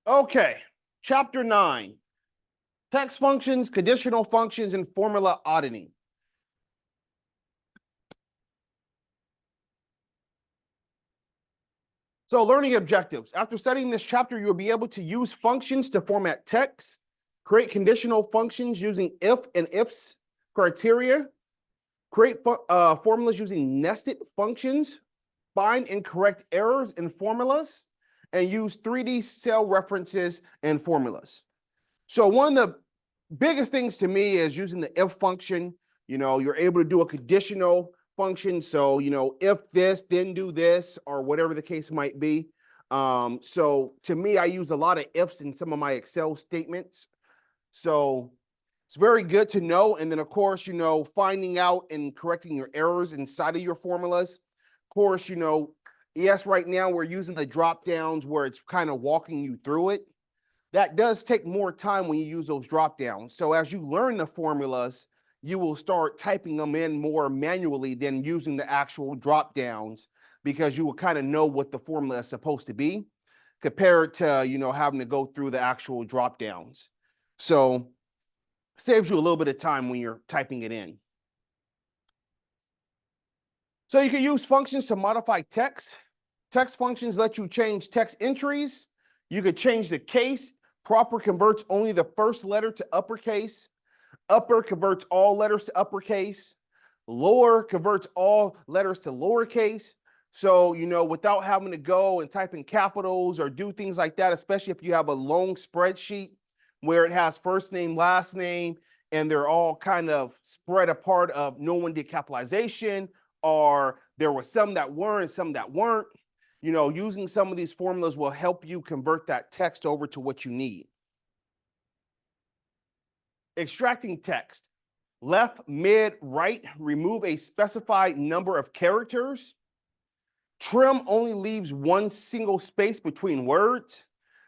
Okay, chapter 9, text functions, conditional functions, and formula auditing. So learning objectives. After studying this chapter, you'll be able to use functions to format text, create conditional functions using if and ifs criteria, create formulas using nested functions, find and correct errors in formulas, and use 3D cell references and formulas. So one of the biggest things to me is using the if function. You're able to do a conditional function. So, if this, then do this, or whatever the case might be. So to me, I use a lot of ifs in some of my Excel statements. So it's very good to know. And then, of course, finding out and correcting your errors inside of your formulas. Of course, yes, right now we're using the drop downs where it's kind of walking you through it. That does take more time when you use those drop downs. So as you learn the formulas, you will start typing them in more manually than using the actual drop downs, because you will kind of know what the formula is supposed to be compared to, having to go through the actual drop downs. So saves you a little bit of time when you're typing it in. So you can use functions to modify text. Text functions let you change text entries. You could change the case. Proper converts only the first letter to uppercase. Upper converts all letters to uppercase. Lower converts all letters to lowercase. So, without having to go and type in capitals or do things like that, especially if you have a long spreadsheet where it has first name, last name, and they're all kind of spread apart of no one did capitalization, or there were some that were and some that weren't. Using some of these formulas will help you convert that text over to what you need. Extracting text. Left, mid, right, remove a specified number of characters. Trim only leaves one single space between words.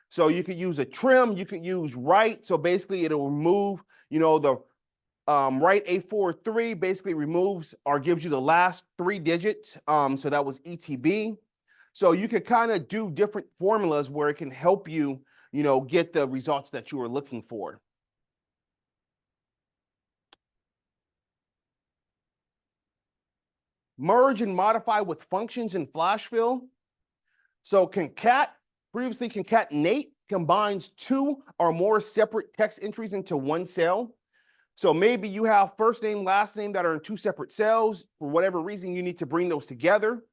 So you could use a trim, you could use right. So basically it'll remove, the right A43 basically removes or gives you the last 3 digits. So that was ETB. So you could kind of do different formulas where it can help you, get the results that you were looking for. Merge and modify with functions in FlashFill. So concat, previously concatenate, combines 2 or more separate text entries into one cell. So maybe you have first name, last name that are in 2 separate cells. For whatever reason, you need to bring those together.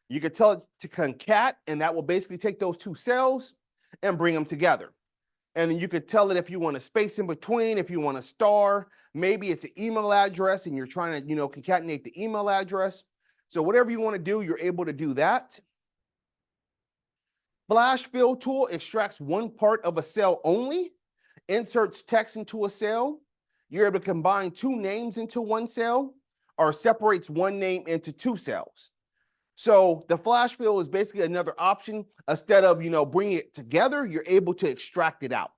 You could tell it to concat, and that will basically take those 2 cells and bring them together. And then you could tell it if you want a space in between, if you want a star, maybe it's an email address and you're trying to, concatenate the email address. So whatever you want to do, you're able to do that. FlashFill tool extracts one part of a cell only, inserts text into a cell. You're able to combine 2 names into one cell, or separates one name into 2 cells. So the FlashFill is basically another option. Instead of, bringing it together, you're able to extract it out.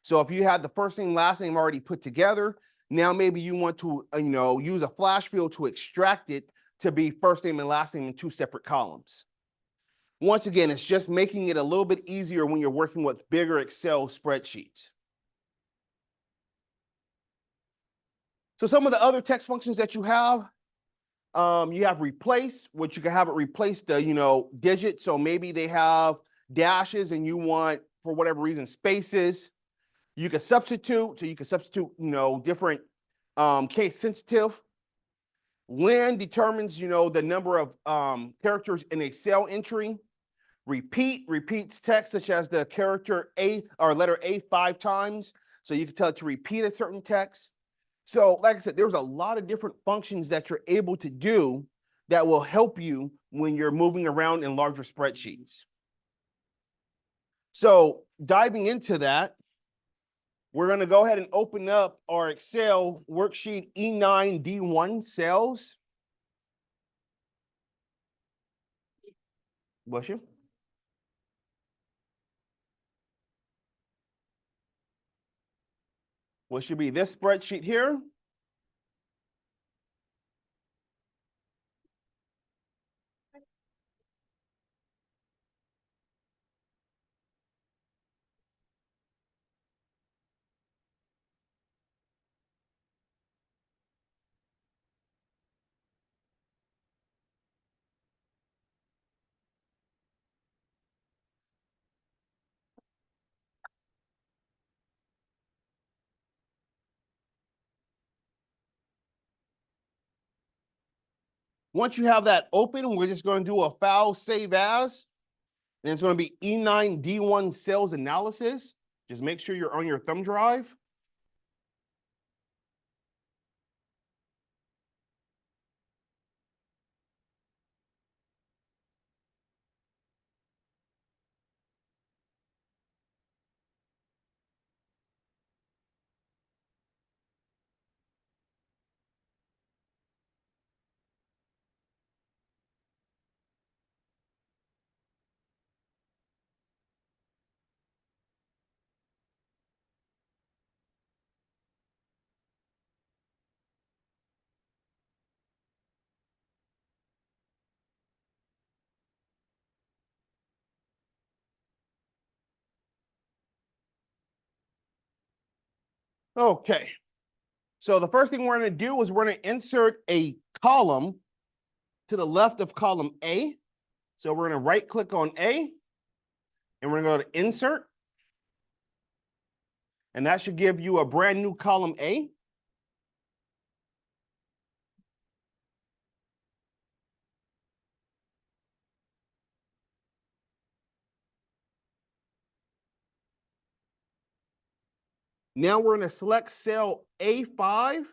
So if you had the first name, last name already put together, now maybe you want to, use a FlashFill to extract it to be first name and last name in 2 separate columns. Once again, it's just making it a little bit easier when you're working with bigger Excel spreadsheets. So some of the other text functions that you have replace, which you can have it replace the, digit. So maybe they have dashes and you want, for whatever reason, spaces. You can substitute. So you can substitute, different case sensitive. Len determines, the number of characters in a cell entry. Repeat repeats text, such as the character A or letter A 5 times. So you can tell it to repeat a certain text. So like I said, there's a lot of different functions that you're able to do that will help you when you're moving around in larger spreadsheets. So diving into that, we're going to go ahead and open up our Excel worksheet E9D1 cells. Bless you. What should be this spreadsheet here. Once you have that open, we're just going to do a file save as, and it's going to be E9D1 sales analysis. Just make sure you're on your thumb drive. Okay. So the first thing we're going to do is we're going to insert a column to the left of column A. So we're going to right click on A and we're going to go to insert. And that should give you a brand new column A. Now we're going to select cell A5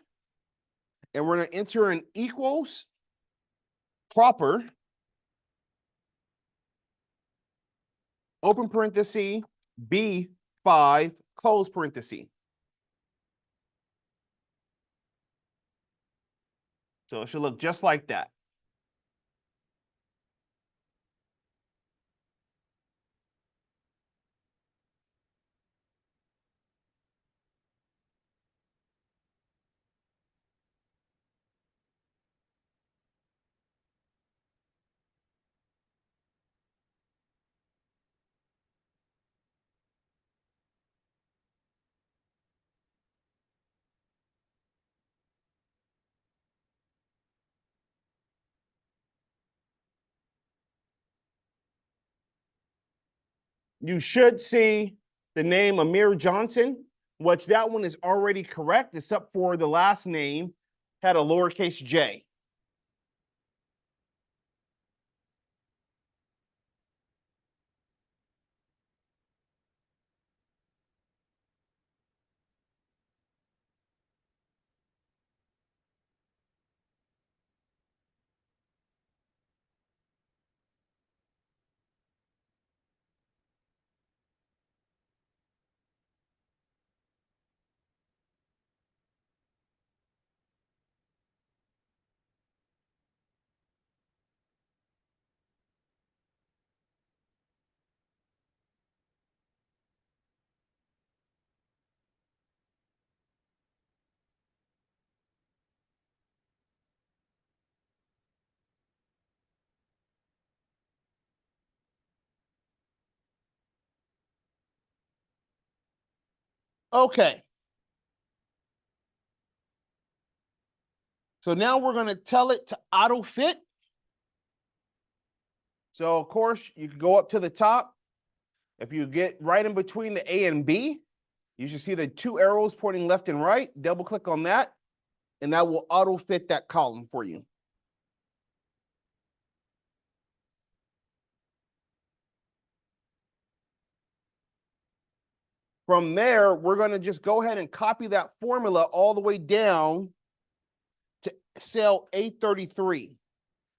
and we're going to enter an equals proper, open parenthesis, B5, close parenthesis. So it should look just like that. You should see the name Amir Johnson, which that one is already correct, except for the last name had a lowercase j. Okay. So now we're going to tell it to auto fit. So of course you can go up to the top. If you get right in between the A and B, you should see the two arrows pointing left and right. Double click on that, and that will auto fit that column for you. From there, we're going to just go ahead and copy that formula all the way down to cell A33.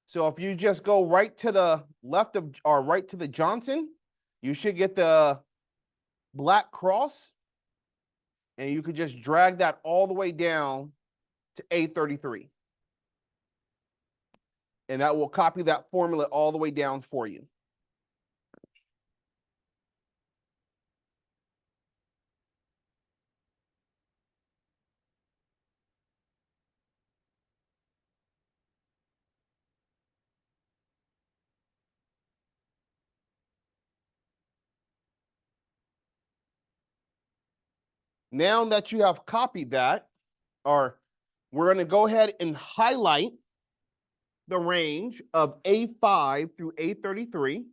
So if you just go right to the left of, or right to the Johnson, you should get the black cross, and you could just drag that all the way down to A33. And that will copy that formula all the way down for you. Now that you have copied that, or we're going to go ahead and highlight the range of A5 through A33.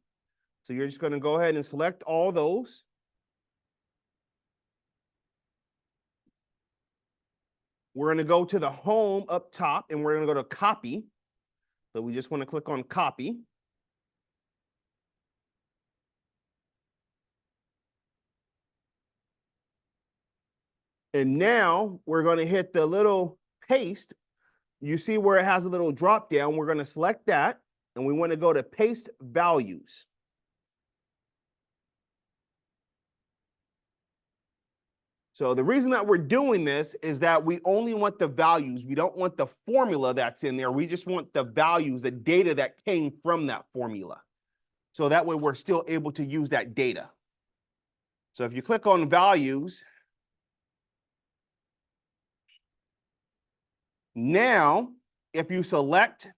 So you're just going to go ahead and select all those. We're going to go to the home up top, and we're going to go to copy. So we just want to click on copy. And now we're going to hit the little paste. You see where it has a little drop down. We're going to select that, and we want to go to paste values. So the reason that we're doing this is that we only want the values. We don't want the formula that's in there. We just want the values, the data that came from that formula. So that way we're still able to use that data. So if you click on values, now if you select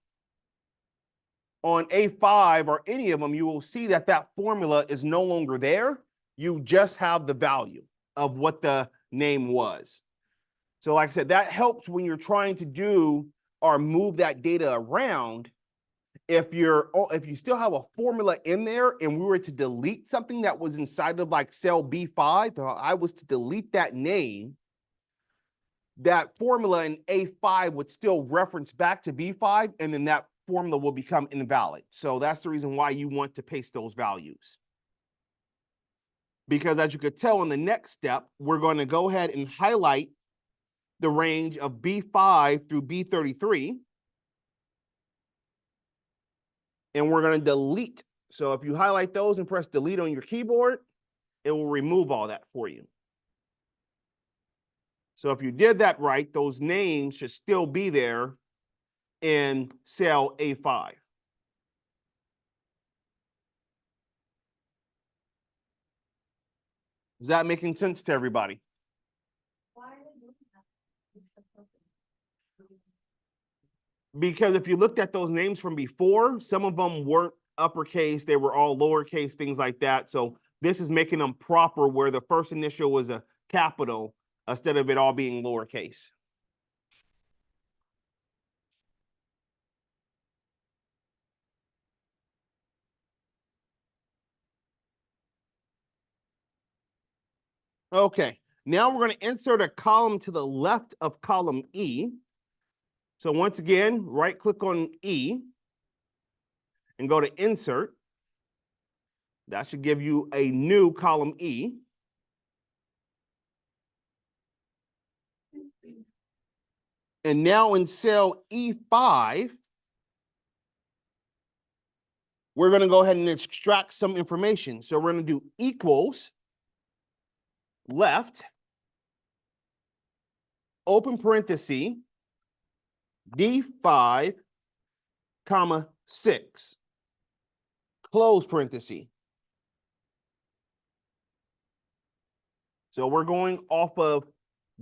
on A5 or any of them, you will see that that formula is no longer there. You just have the value of what the name was. So like I said, that helps when you're trying to do or move that data around. If you still have a formula in there and we were to delete something that was inside of like cell B5, or I was to delete that name, that formula in A5 would still reference back to B5, and then that formula will become invalid. So that's the reason why you want to paste those values. Because as you could tell in the next step, we're going to go ahead and highlight the range of B5 through B33. And we're going to delete. So if you highlight those and press delete on your keyboard, it will remove all that for you. So if you did that right, those names should still be there in cell A5. Is that making sense to everybody? Because if you looked at those names from before, some of them weren't uppercase, they were all lowercase, things like that. So this is making them proper where the first initial was a capital instead of it all being lowercase. Okay, now we're going to insert a column to the left of column E. So once again, right click on E and go to insert. That should give you a new column E. And now in cell E5, we're going to go ahead and extract some information. So we're going to do equals left, open parenthesis, D5, comma 6, close parenthesis. So we're going off of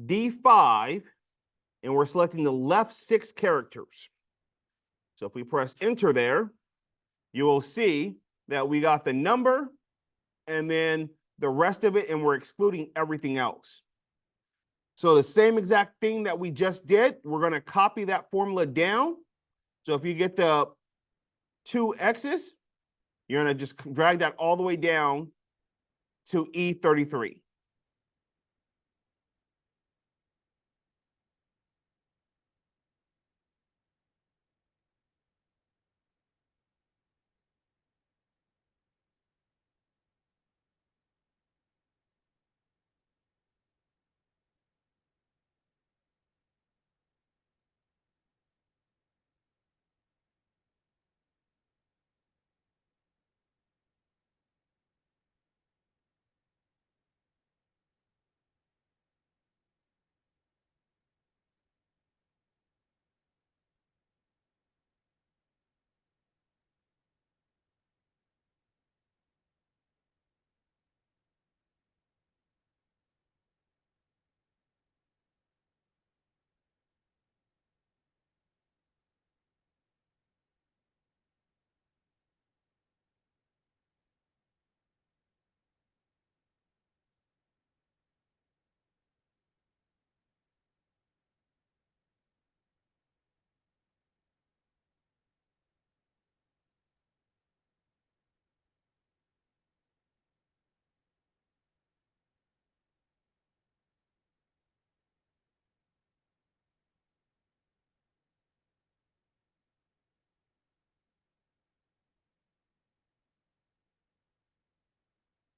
D5 and we're selecting the left 6 characters. So if we press enter there, you will see that we got the number and then the rest of it, and we're excluding everything else. So the same exact thing that we just did, we're going to copy that formula down. So if you get the 2x's, you're going to just drag that all the way down to E33.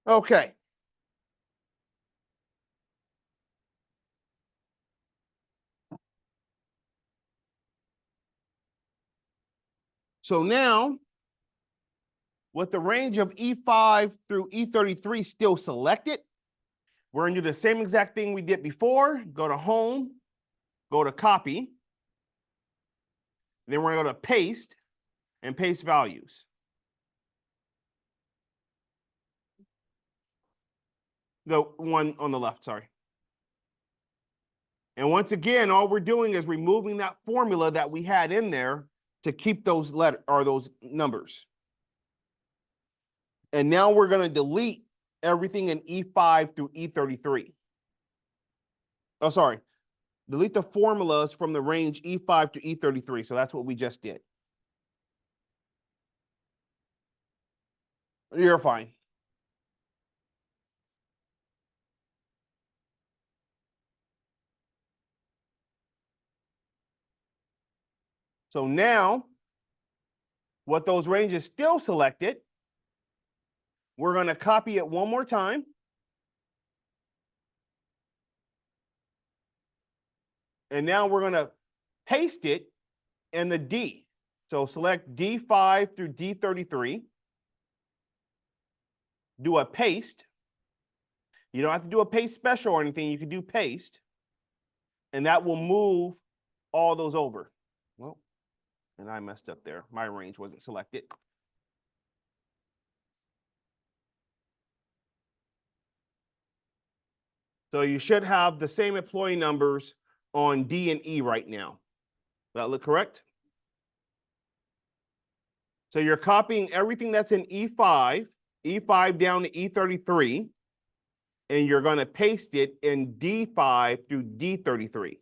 Okay. So now, with the range of E5 through E33 still selected, we're going to do the same exact thing we did before. Go to Home, go to Copy. Then we're going to go to Paste and paste values. The one on the left, sorry. And once again, all we're doing is removing that formula that we had in there to keep those those numbers. And now we're going to delete everything in E5 through E33. Oh, sorry. Delete the formulas from the range E5 to E33. So that's what we just did. You're fine. So now, with those ranges still selected, we're going to copy it one more time. And now we're going to paste it in the D. So select D5 through D33. Do a paste. You don't have to do a paste special or anything. You can do paste. And that will move all those over. Well, and I messed up there. My range wasn't selected. So you should have the same employee numbers on D and E right now. Does that look correct? So you're copying everything that's in E5, E5 down to E33, and you're going to paste it in D5 through D33.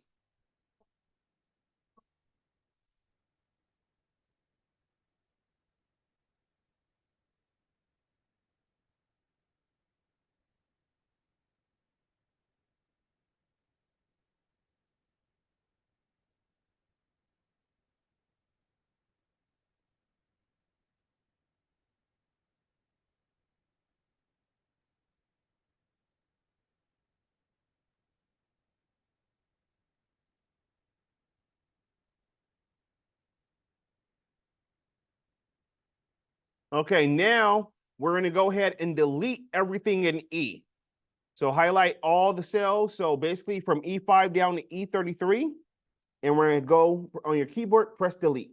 Okay, now we're going to go ahead and delete everything in E. So highlight all the cells. So basically from E5 down to E33. And we're going to go on your keyboard, press delete.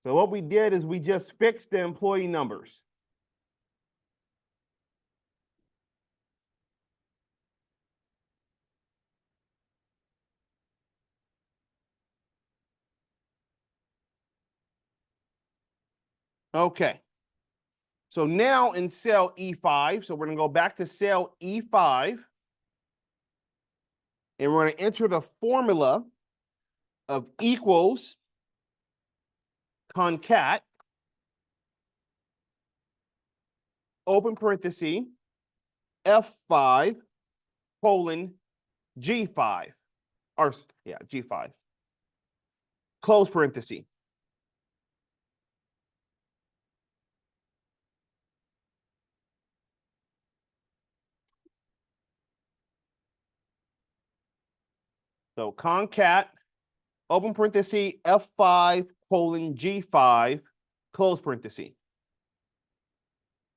So what we did is we just fixed the employee numbers. Okay. So now in cell E5, so we're going to go back to cell E5. And we're going to enter the formula of equals concat, open parenthesis, F5 colon G5. Or, yeah, G5. Close parenthesis. So concat, open parenthesis, F5 colon G5, close parenthesis.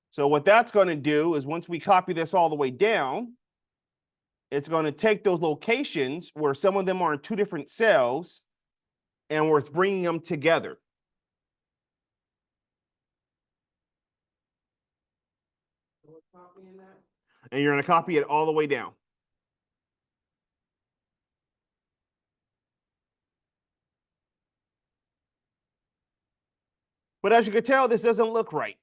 So what that's going to do is once we copy this all the way down, it's going to take those locations where some of them are in two different cells and we're bringing them together. And you're going to copy it all the way down. But as you can tell, this doesn't look right.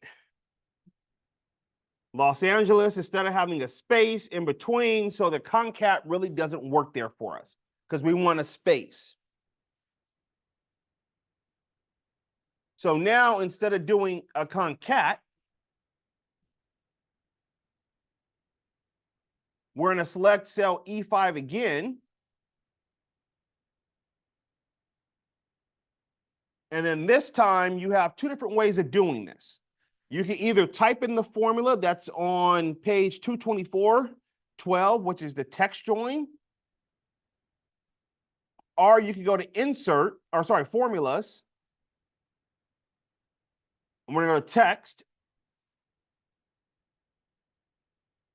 Los Angeles, instead of having a space in between, so the concat really doesn't work there for us because we want a space. So now instead of doing a concat, we're going to select cell E5 again. And then this time you have two different ways of doing this. You can either type in the formula that's on page 224.12, which is the text join, or you can go to insert, or sorry, formulas. I'm going to go to text,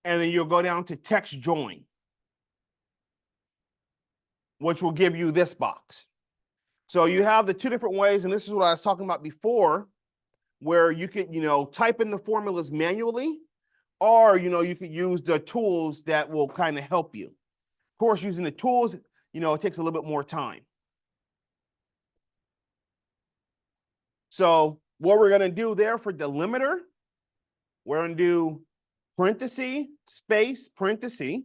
and then you'll go down to text join, which will give you this box. So you have the two different ways, and this is what I was talking about before, where you could, type in the formulas manually, or, you could use the tools that will kind of help you. Of course, using the tools, it takes a little bit more time. So what we're going to do there for delimiter, we're going to do parenthesis, space, parenthesis.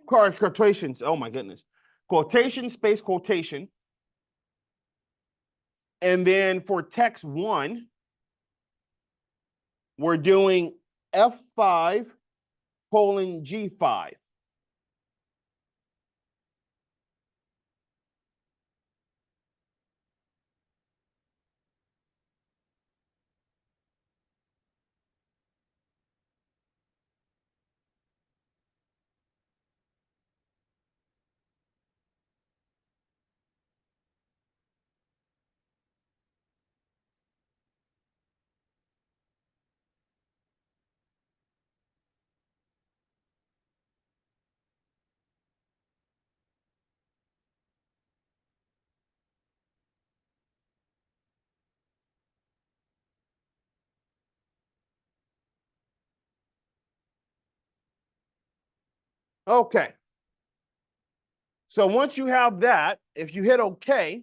Quotations. Oh my goodness. Quotation, space, quotation. And then for text 1, we're doing F5 colon G5. Okay. So once you have that, if you hit OK,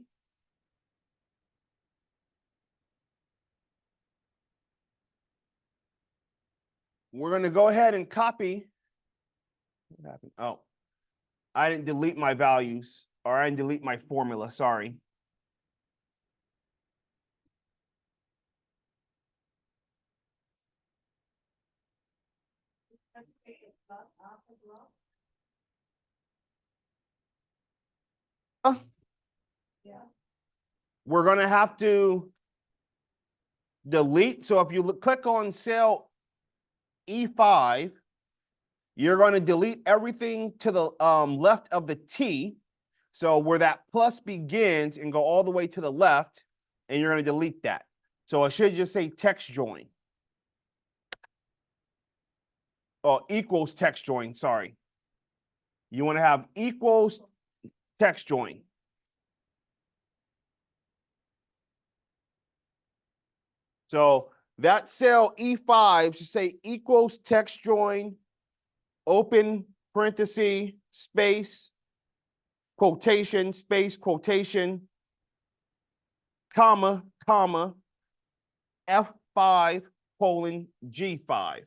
we're going to go ahead and copy. What happened? Oh, I didn't delete my values, or I didn't delete my formula. Sorry. We're going to have to delete. So if you click on cell E5, you're going to delete everything to the left of the T. So where that plus begins and go all the way to the left, and you're going to delete that. So it should just say text join. Oh, equals text join, sorry. You want to have equals text join. So that cell E5 should say equals text join, open parenthesis, space, quotation, space, quotation, comma, comma, F5 colon G5.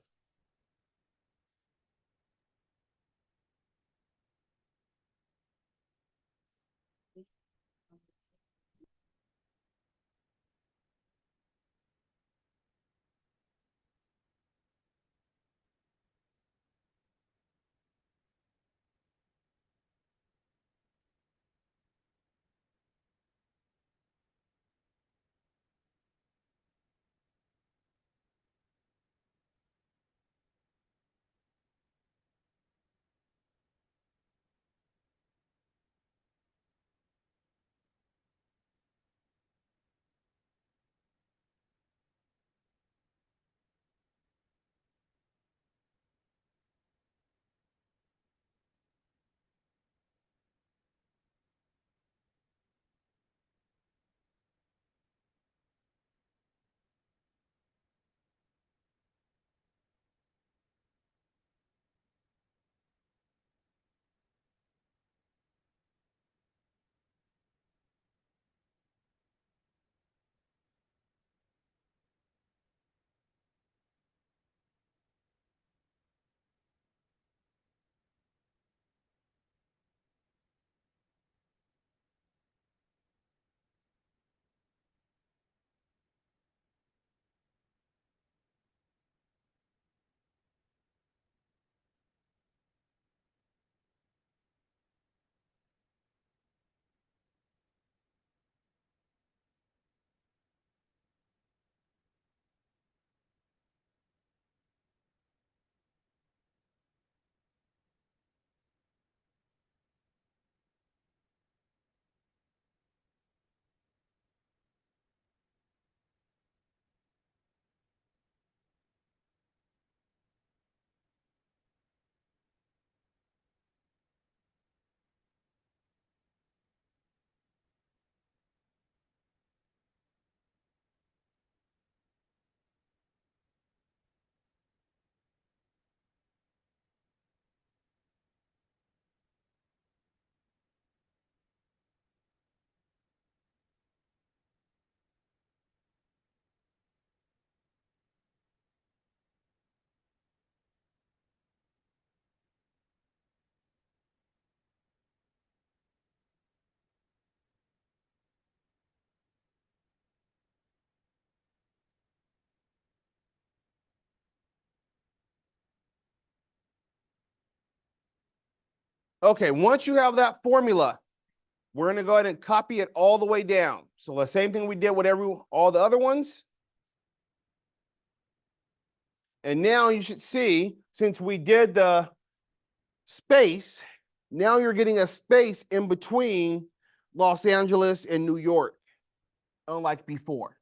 Okay, once you have that formula, we're going to go ahead and copy it all the way down. So the same thing we did with all the other ones. And now you should see, since we did the space, now you're getting a space in between Los Angeles and New York, unlike before.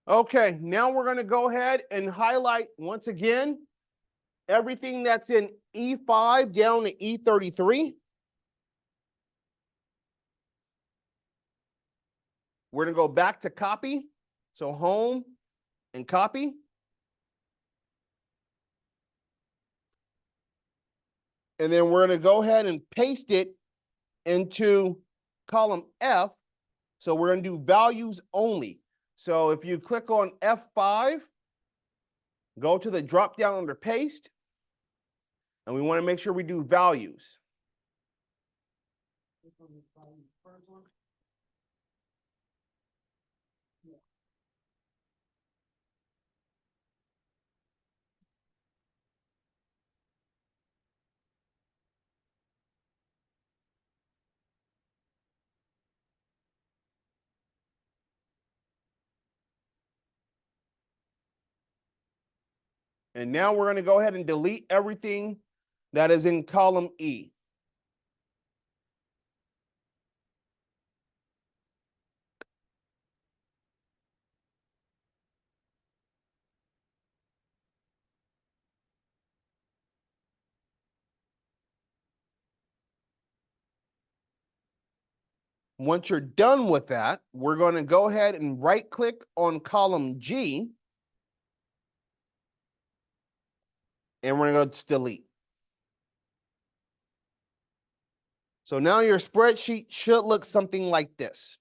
Okay, now we're going to go ahead and highlight once again everything that's in E5 down to E33. We're going to go back to copy. So home and copy. And then we're going to go ahead and paste it into column F. So we're going to do values only. So if you click on F5, go to the drop down under paste, and we want to make sure we do values. And now we're going to go ahead and delete everything that is in column E. Once you're done with that, we're going to go ahead and right click on column G, and we're going to go to delete. So now your spreadsheet should look something like this.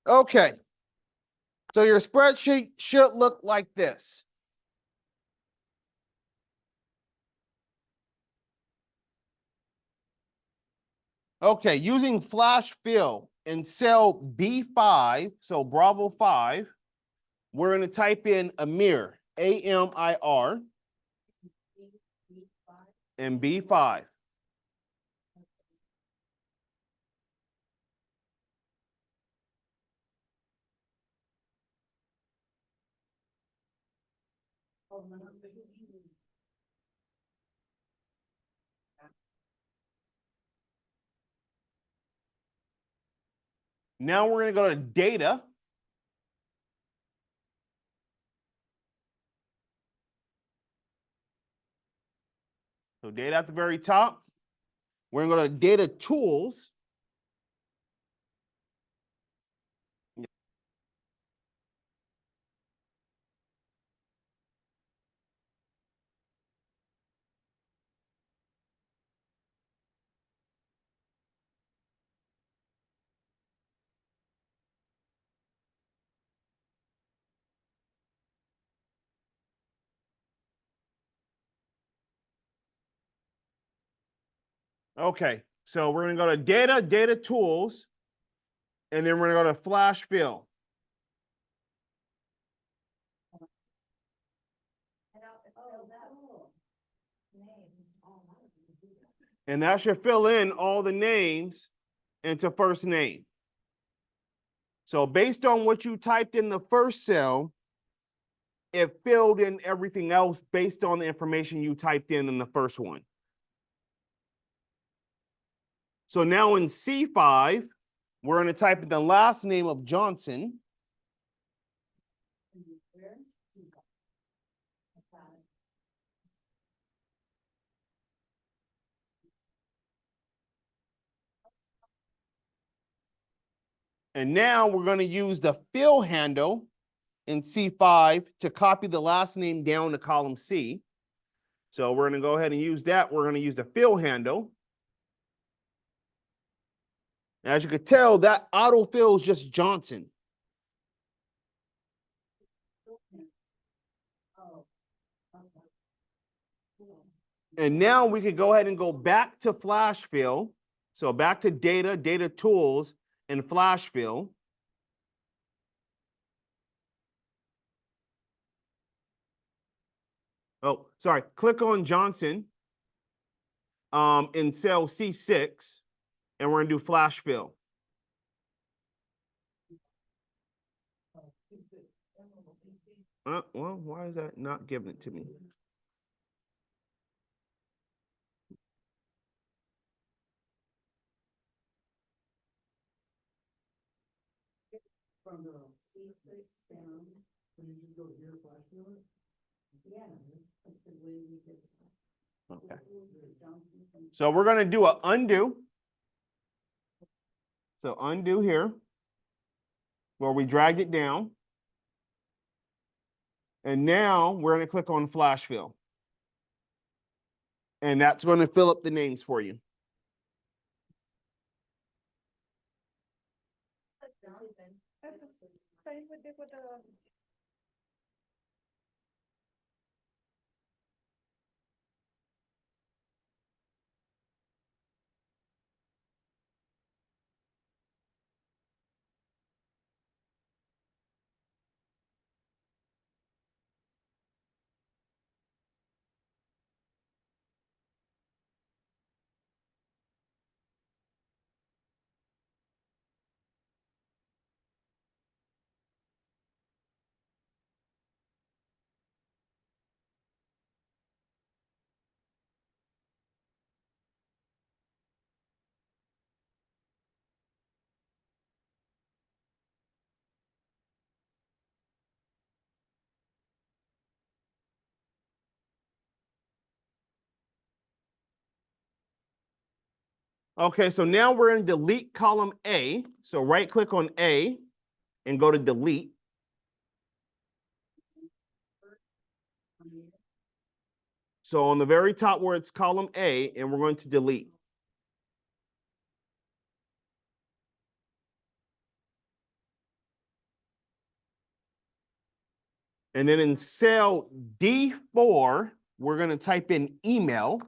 Okay. So your spreadsheet should look like this. Okay, using flash fill in cell B5, so Bravo 5, we're going to type in Amir, A-M-I-R, and B5. Now we're going to go to data. So data at the very top. We're going to go to data tools. Okay, so we're going to go to data, data tools, and then we're going to go to flash fill. And that should fill in all the names into first name. So based on what you typed in the first cell, it filled in everything else based on the information you typed in the first one. So now in C5, we're going to type in the last name of Johnson. And now we're going to use the fill handle in C5 to copy the last name down to column C. So we're going to go ahead and use that. We're going to use the fill handle. As you can tell, that auto fills just Johnson. And now we could go ahead and go back to flash fill. So back to data, data tools, and flash fill. Oh, sorry. Click on Johnson in cell C6, and we're going to do flash fill. Well, why is that not giving it to me? From the C6 down, so you just go here, flash fill it? Yeah, that's the way we did it. Okay. So we're going to do an undo. So undo here, where we dragged it down. And now we're going to click on flash fill. And that's going to fill up the names for you. Okay, so now we're in delete column A. So right click on A and go to delete. So on the very top where it's column A, and we're going to delete. And then in cell D4, we're going to type in email.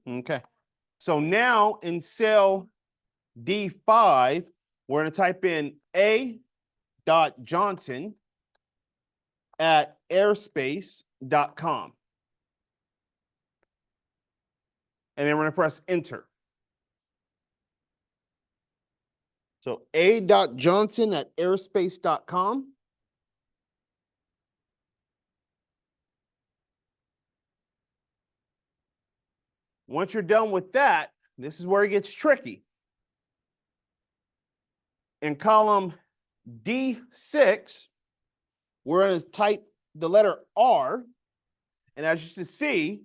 Okay. So now in cell D5, we're going to type in A.Johnson. at airspace.com. And then we're going to press enter. So a.johnson at airspace.com. Once you're done with that, this is where it gets tricky. In column D6, we're going to type the letter R. And as you can see,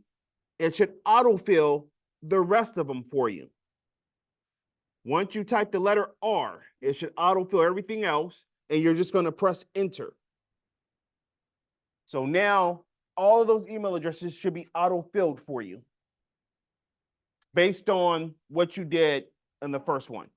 it should autofill the rest of them for you. Once you type the letter R, it should autofill everything else, and you're just going to press enter. So now all of those email addresses should be autofilled for you based on what you did in the first one.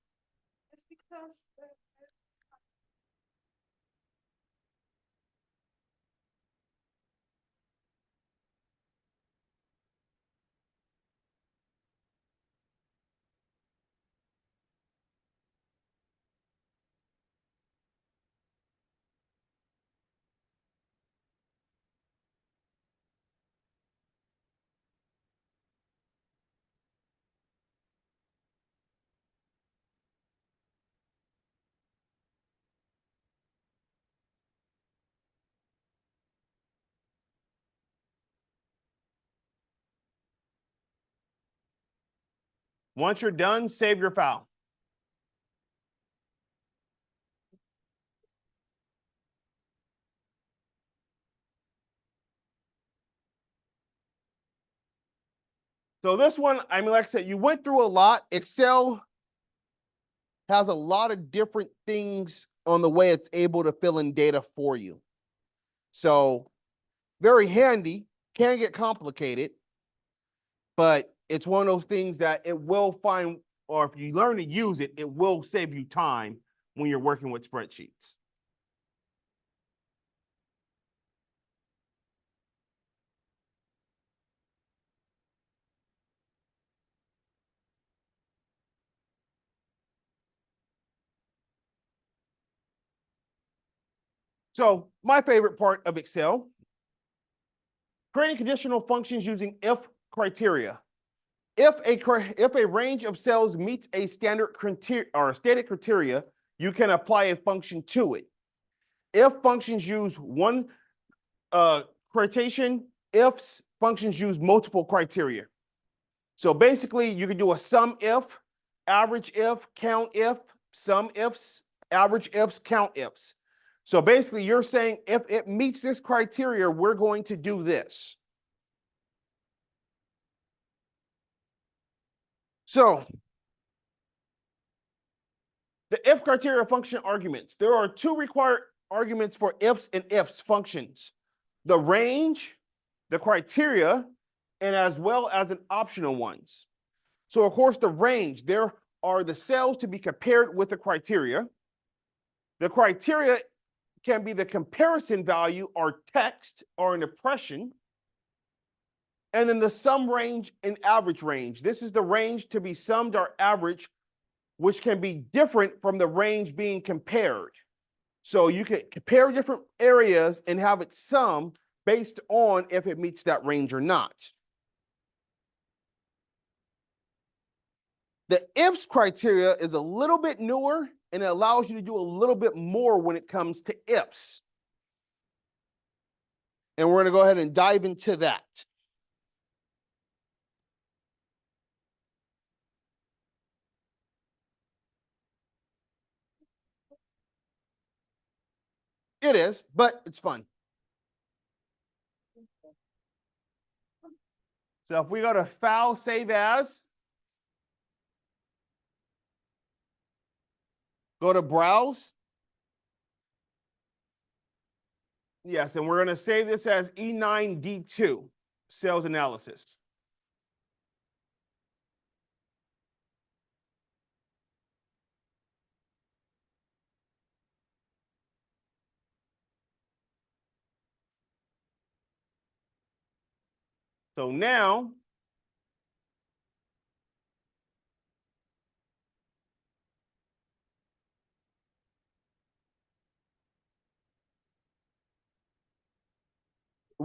Once you're done, save your file. So this one, I mean, like I said, you went through a lot. Excel has a lot of different things on the way it's able to fill in data for you. So very handy, can get complicated, but it's one of those things that it will find, or if you learn to use it, it will save you time when you're working with spreadsheets. So my favorite part of Excel, creating conditional functions using if criteria. If a range of cells meets a standard criteria or static criteria, you can apply a function to it. If functions use one criterion, ifs functions use multiple criteria. So basically, you can do a sum if, average if, count if, sum ifs, average ifs, count ifs. So basically, you're saying if it meets this criteria, we're going to do this. So the if criteria function arguments. There are two required arguments for ifs and ifs functions: the range, the criteria, and as well as an optional ones. So of course, the range, there are the cells to be compared with the criteria. The criteria can be the comparison value or text or an expression. And then the sum range and average range. This is the range to be summed or averaged, which can be different from the range being compared. So you can compare different areas and have it sum based on if it meets that range or not. The ifs criteria is a little bit newer and it allows you to do a little bit more when it comes to ifs. And we're going to go ahead and dive into that. It is, but it's fun. So if we go to File, Save As, go to Browse. Yes, and we're going to save this as E9D2, Sales Analysis. So now,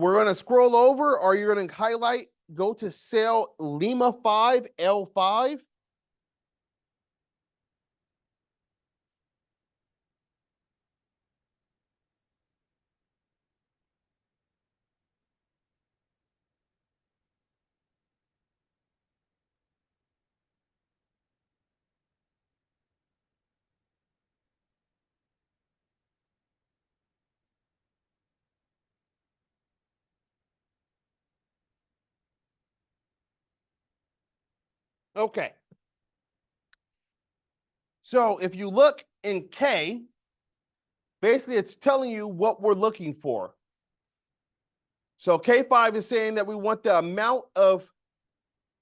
we're going to scroll over, or you're going to highlight, go to cell Lima 5, L5. Okay. So if you look in K, basically it's telling you what we're looking for. So K5 is saying that we want the amount of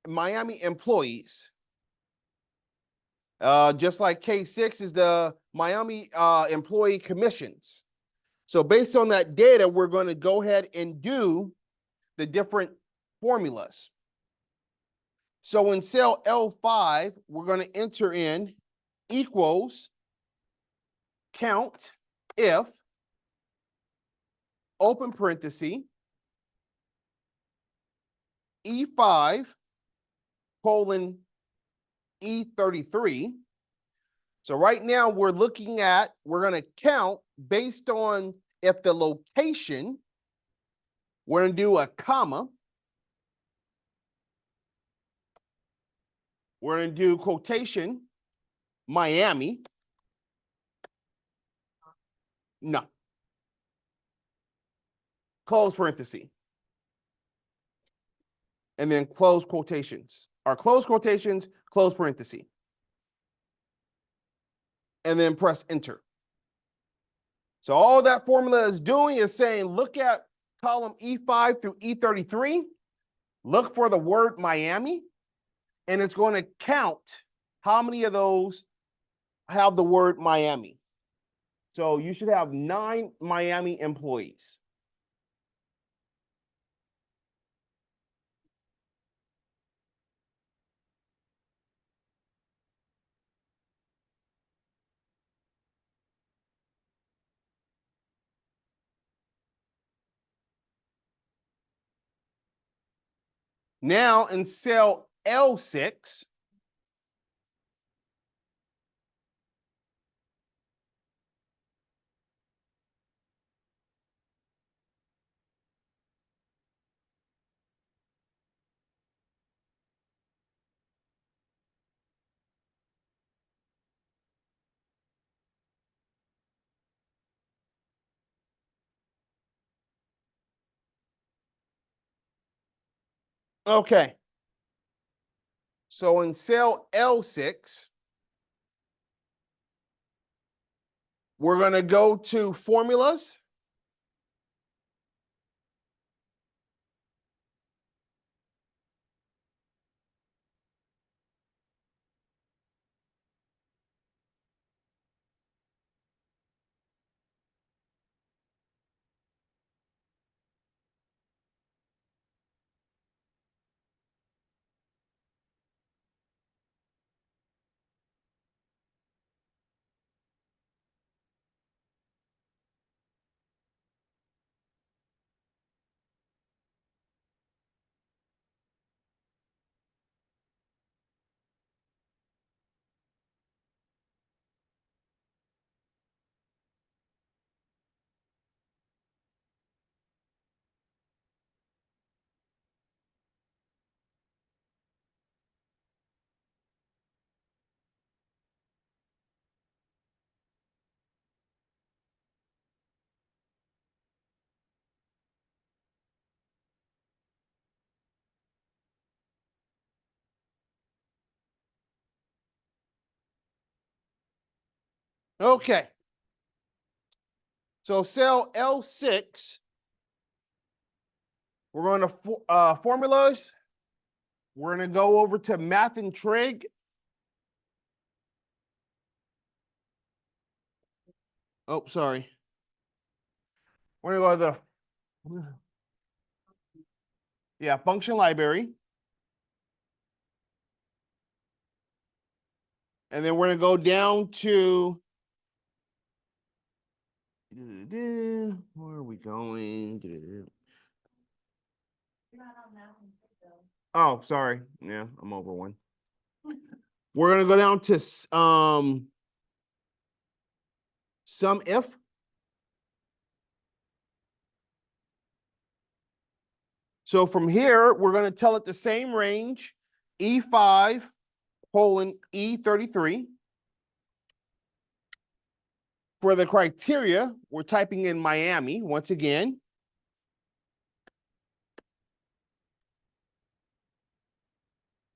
Miami employees. Just like K6 is the Miami employee commissions. So based on that data, we're going to go ahead and do the different formulas. So in cell L5, we're going to enter in equals count if, open parenthesis, E5 colon E33. So right now we're looking at, we're going to count based on if the location, we're going to do a comma. We're going to do quotation, Miami. No. Close parenthesis. And then close quotations. Or close quotations, close parenthesis. And then press enter. So all that formula is doing is saying, look at column E5 through E33, look for the word Miami, and it's going to count how many of those have the word Miami. So you should have 9 Miami employees. Now in cell L6, okay. So in cell L6, we're going to go to formulas. Okay. So cell L6, we're going to formulas. We're going to go over to math and trig. Oh, sorry. We're going to go to the function library. And then we're going to go down to, where are we going? Oh, sorry. Yeah, I'm over one. We're gonna go down to sum if. So from here, we're going to tell it the same range, E5 colon E33. For the criteria, we're typing in Miami once again.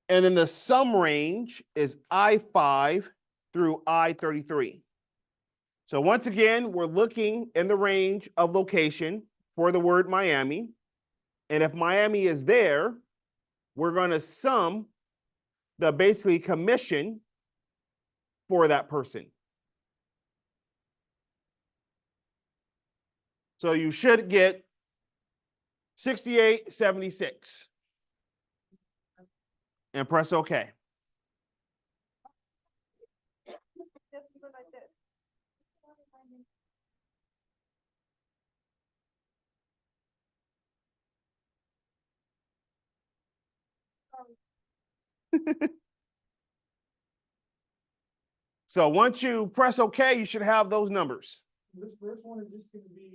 And then the sum range is I5 through I33. So once again, we're looking in the range of location for the word Miami. And if Miami is there, we're going to sum the basically commission for that person. So you should get 68.76 and press OK. So once you press OK, you should have those numbers. This first one is just going to be.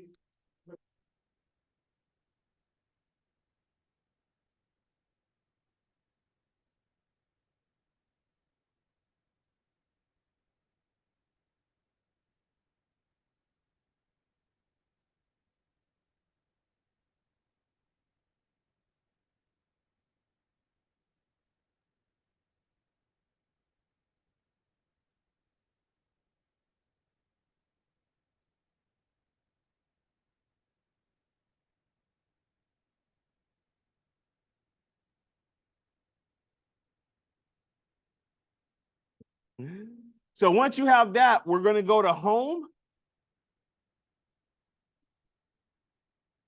So once you have that, we're going to go to home.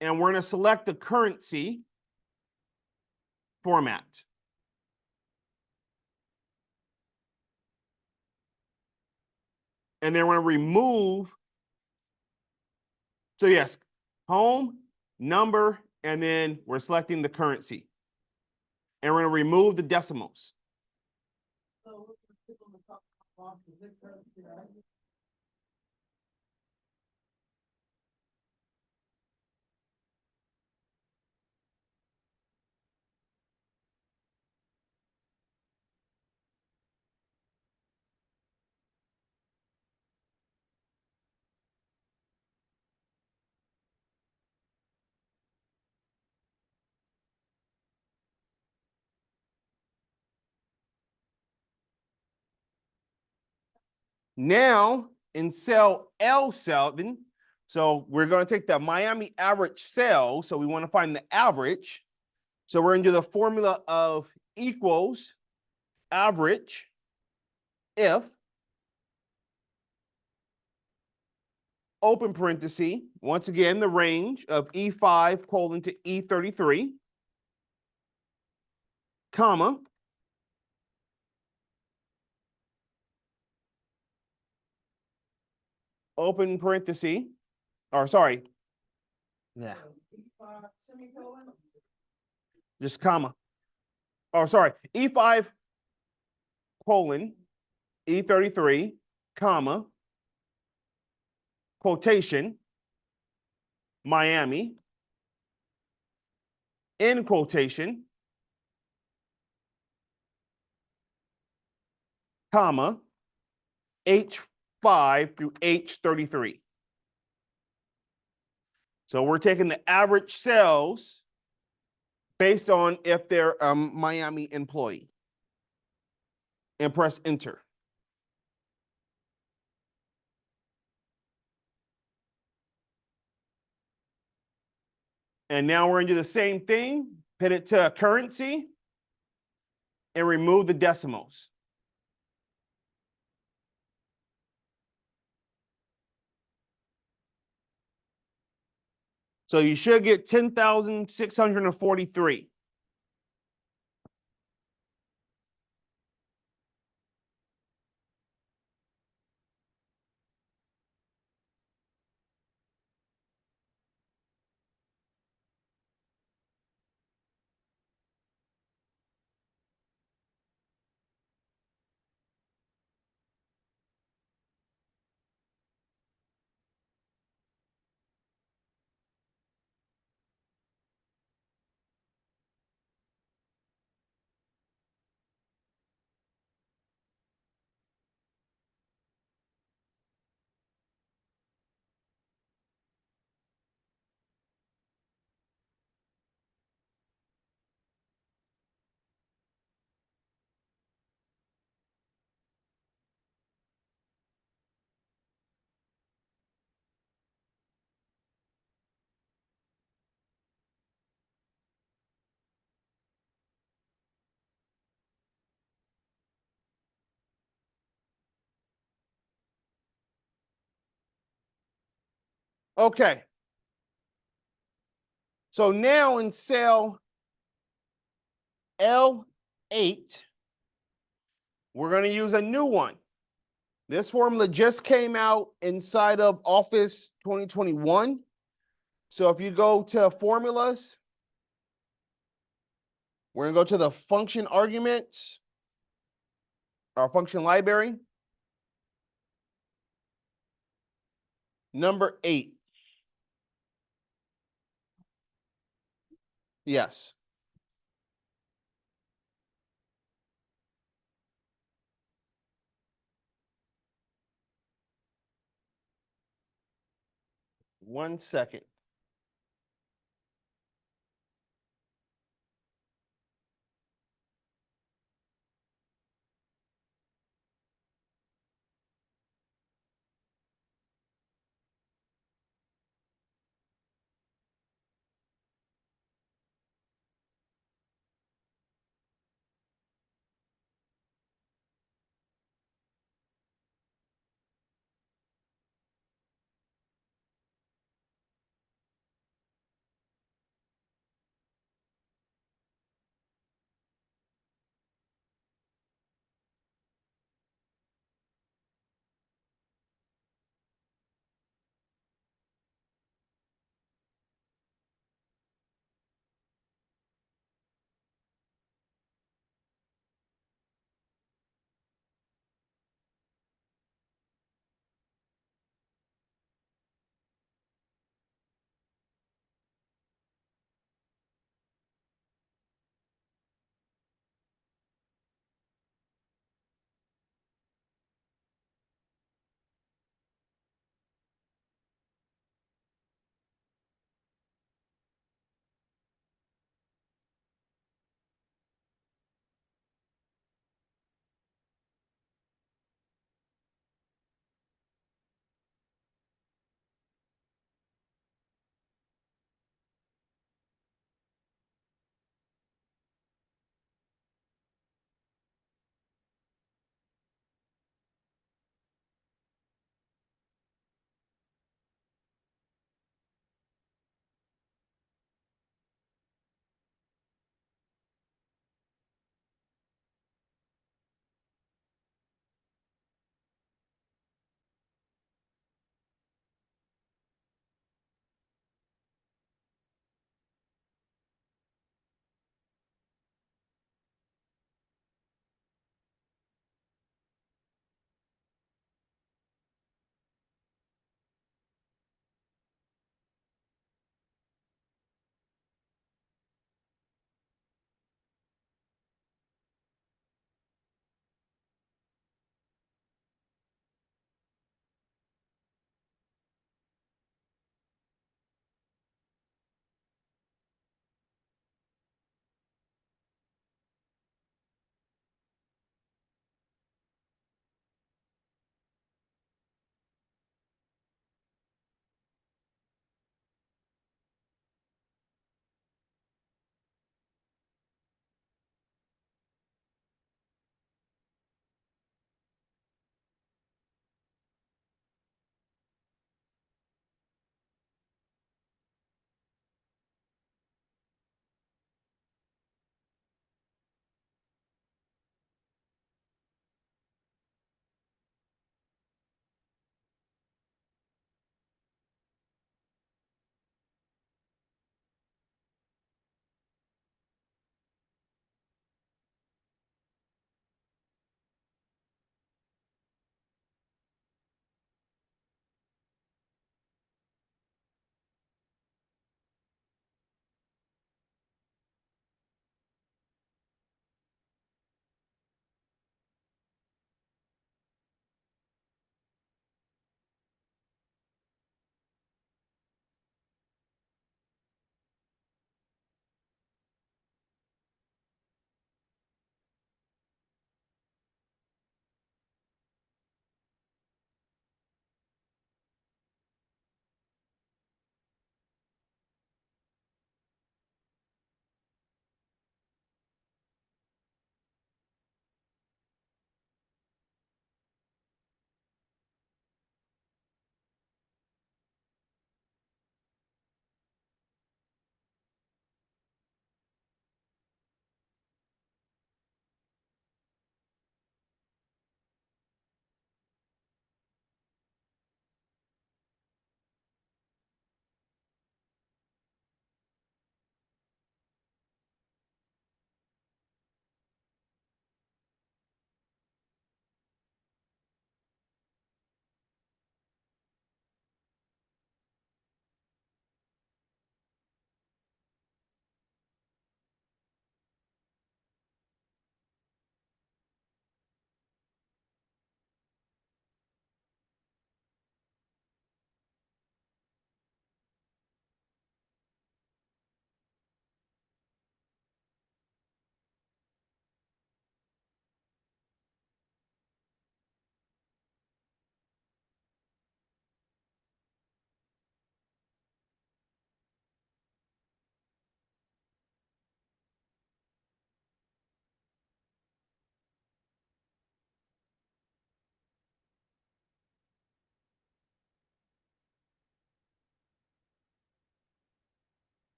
And we're going to select the currency format. And then we're going to remove. So yes, home, number, and then we're selecting the currency. And we're going to remove the decimals. Now in cell L7, so we're going to take the Miami average cell. So we want to find the average. So we're going to do the formula of equals average if open parenthesis, once again, the range of E5 colon to E33, comma, open parenthesis, or sorry, yeah, just comma. Oh, sorry, E5 colon E33, comma, quotation, Miami, in quotation, comma, H5 through H33. So we're taking the average sales based on if they're a Miami employee. And press enter. And now we're going to do the same thing, put it to currency, and remove the decimals. So you should get 10,643. Okay. So now in cell L8, we're going to use a new one. This formula just came out inside of Office 2021. So if you go to formulas, we're going to go to the function arguments, our function library. Number 8. Yes. One second.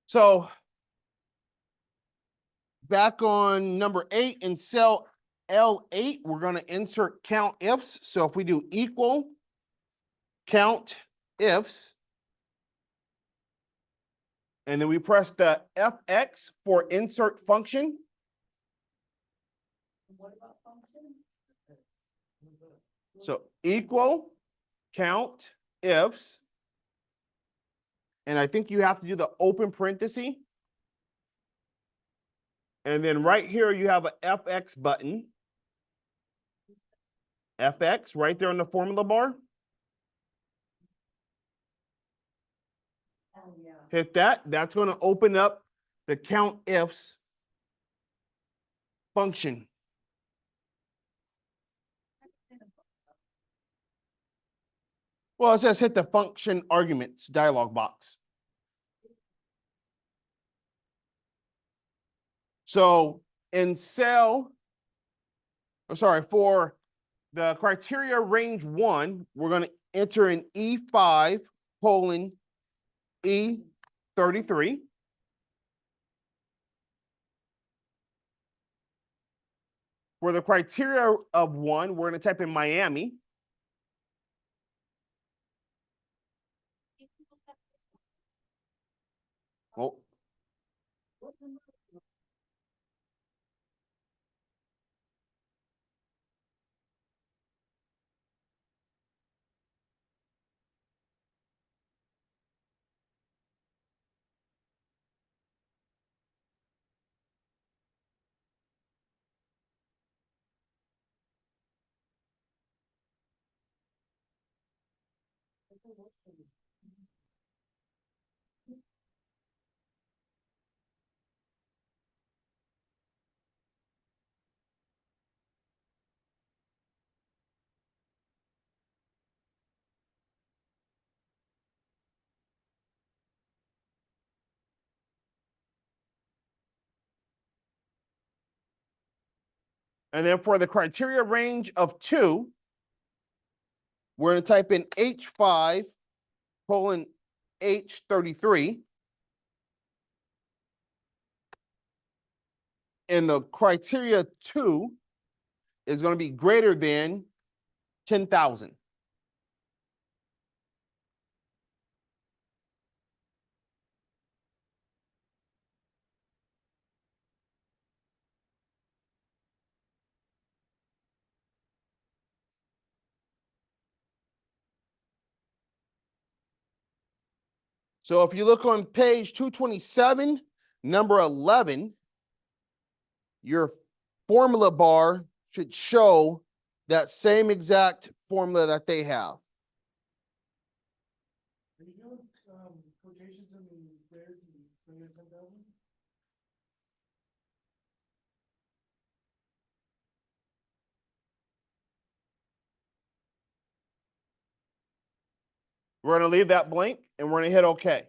So back on number 8 in cell L8, we're going to insert count ifs. So if we do equal count ifs, and then we press the FX for insert function. What about function? So equal count ifs. And I think you have to do the open parenthesis. And then right here, you have a FX button. FX right there on the formula bar. Oh, yeah. Hit that. That's going to open up the count ifs function. Well, it says hit the function arguments dialog box. So in cell, for the criteria range 1, we're going to enter in E5 colon E33. For the criteria of 1, we're going to type in Miami. Oh, and then for the criteria range of 2, we're going to type in H5 colon H33. And the criteria 2 is going to be greater than 10,000. So if you look on page 227, number 11, your formula bar should show that same exact formula that they have. Are you doing, quotations in the there to bring in 10,000? We're going to leave that blank and we're going to hit OK.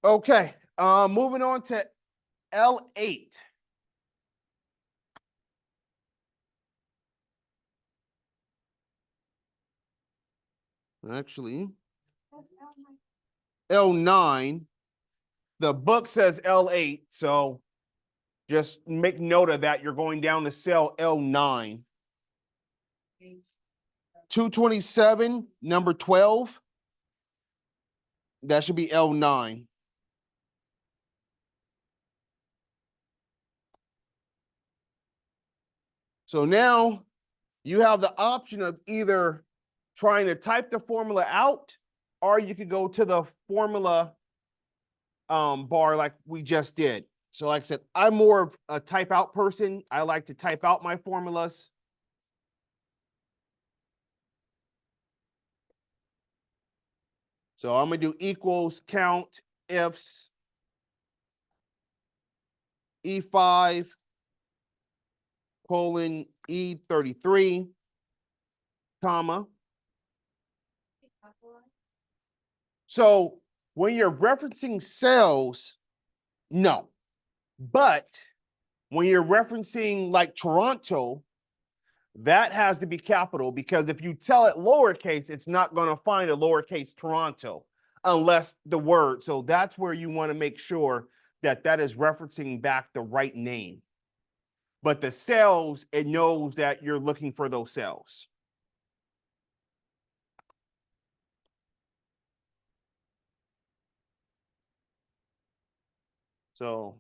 Okay, moving on to L8. Actually, L9. The book says L8, so just make note of that. You're going down to cell L9. 227, number 12. That should be L9. So now you have the option of either trying to type the formula out, or you could go to the formula bar like we just did. So like I said, I'm more of a type out person. I like to type out my formulas. So I'm gonna do equals, count, ifs, E5, colon, E33, comma. So when you're referencing cells, no. But when you're referencing like Toronto, that has to be capital, because if you tell it lowercase, it's not going to find a lowercase Toronto unless the word. So that's where you want to make sure that that is referencing back the right name. But the cells, it knows that you're looking for those cells. So,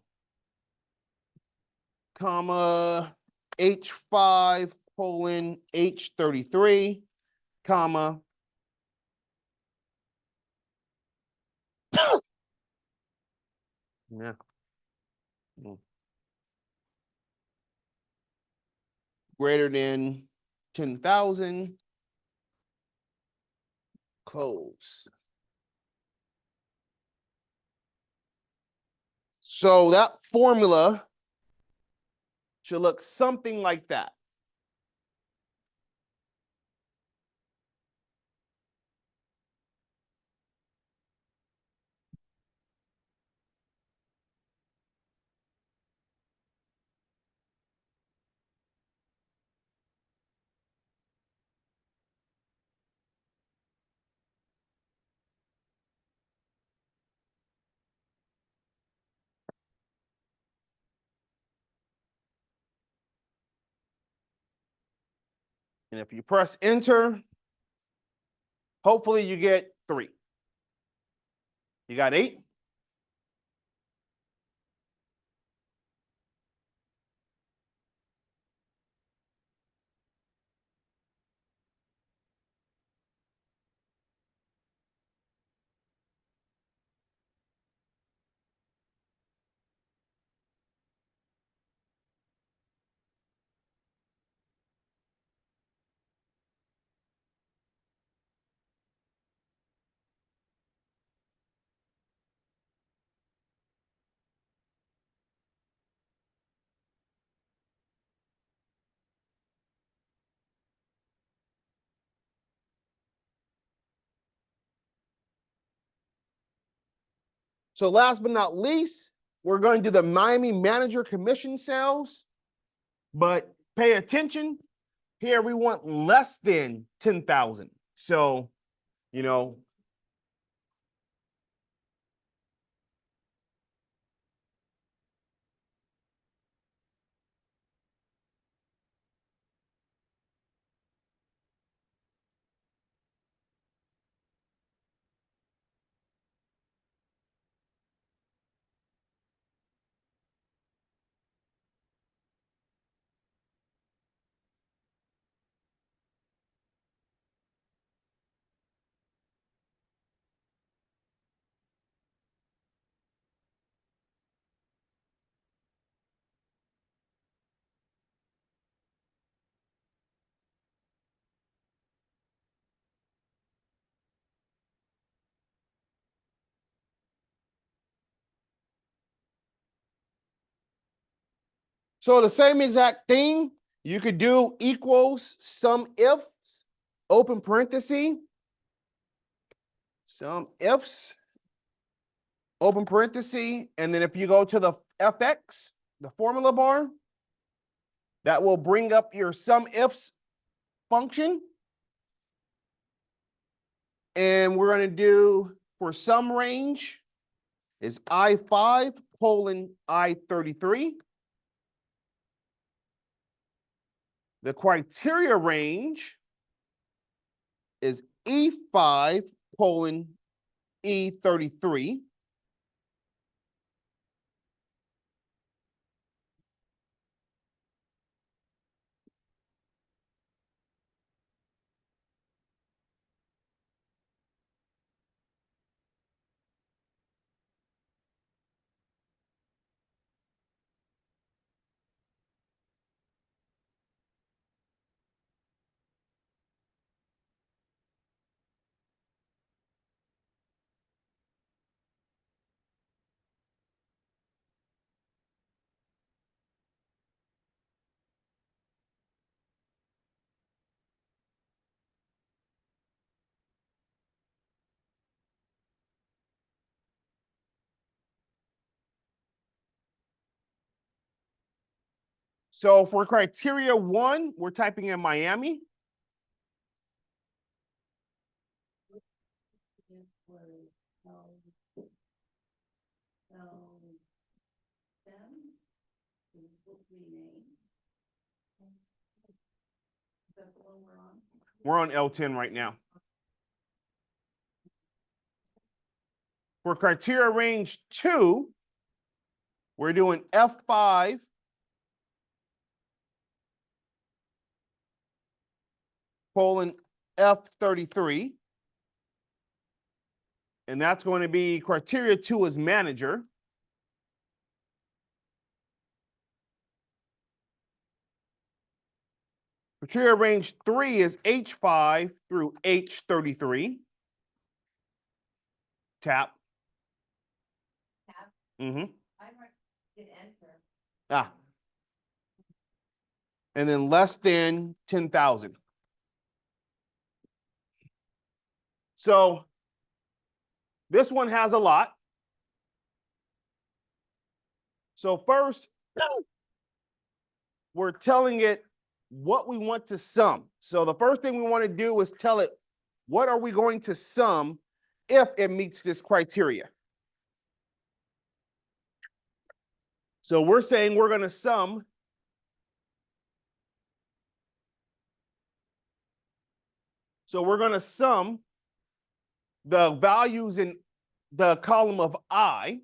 comma, H5 colon H33, comma. Yeah. Greater than 10,000, close. So that formula should look something like that. And if you press enter, hopefully you get 3. You got 8? So last but not least, we're going to do the Miami Manager Commission cells, but pay attention. Here we want less than 10,000. So, you know, so the same exact thing, you could do equals some ifs, open parenthesis, some ifs, open parenthesis, and then if you go to the FX, the formula bar, that will bring up your sum ifs function. And we're going to do for sum range is I5 colon I33. The criteria range is E5 colon E33. So for criteria 1, we're typing in Miami. We're on L10 right now. For criteria range 2, we're doing F5 colon F33. And that's going to be criteria 2 is manager. Criteria range 3 is H5 through H33. Tap. Mm-hmm. Ah. And then less than 10,000. So this one has a lot. So first, we're telling it what we want to sum. So the first thing we want to do is tell it what are we going to sum if it meets this criteria. So we're saying we're going to sum the values in the column of I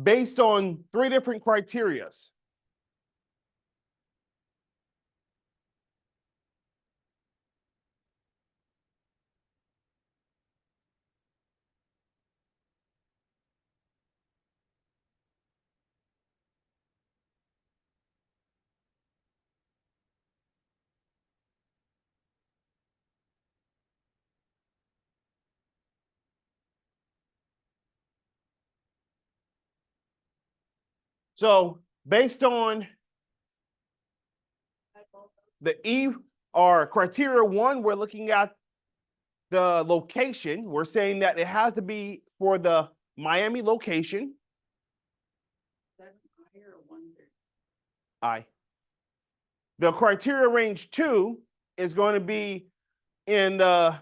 based on 3 different criterias. So based on the E or criteria 1, we're looking at the location. We're saying that it has to be for the Miami location. I. The criteria range 2 is going to be in the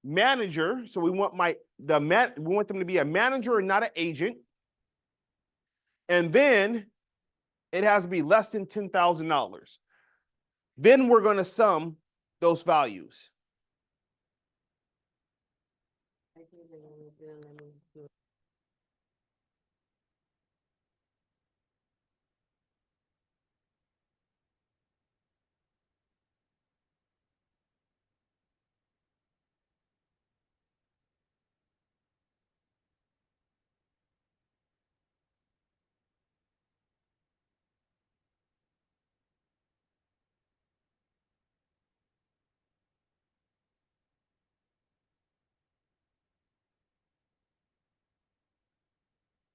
manager. So we want we want them to be a manager and not an agent. And then it has to be less than $10,000. Then we're going to sum those values.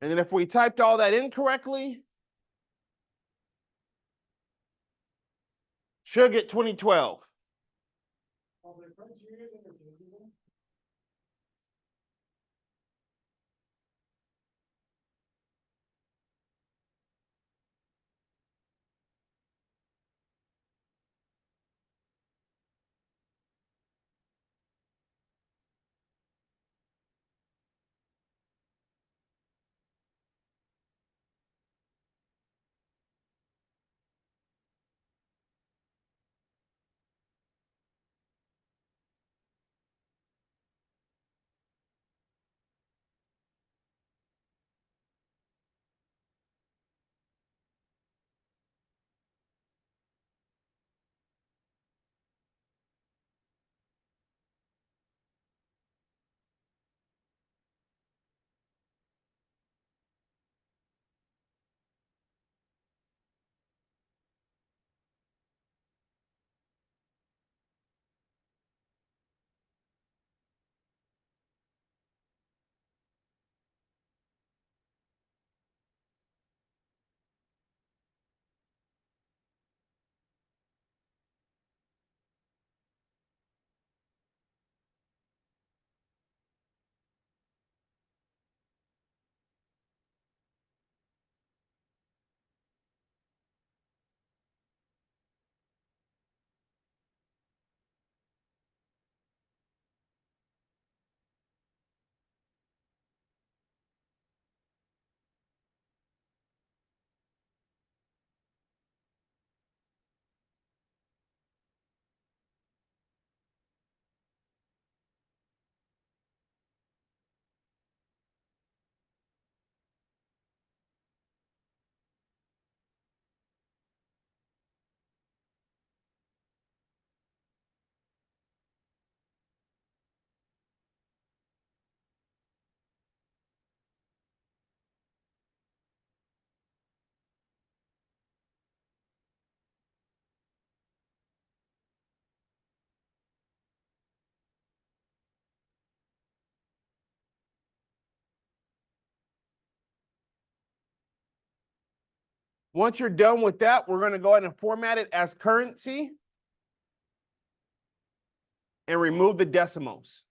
And then if we typed all that in correctly, should get 2012. Once you're done with that, we're going to go ahead and format it as currency and remove the decimals.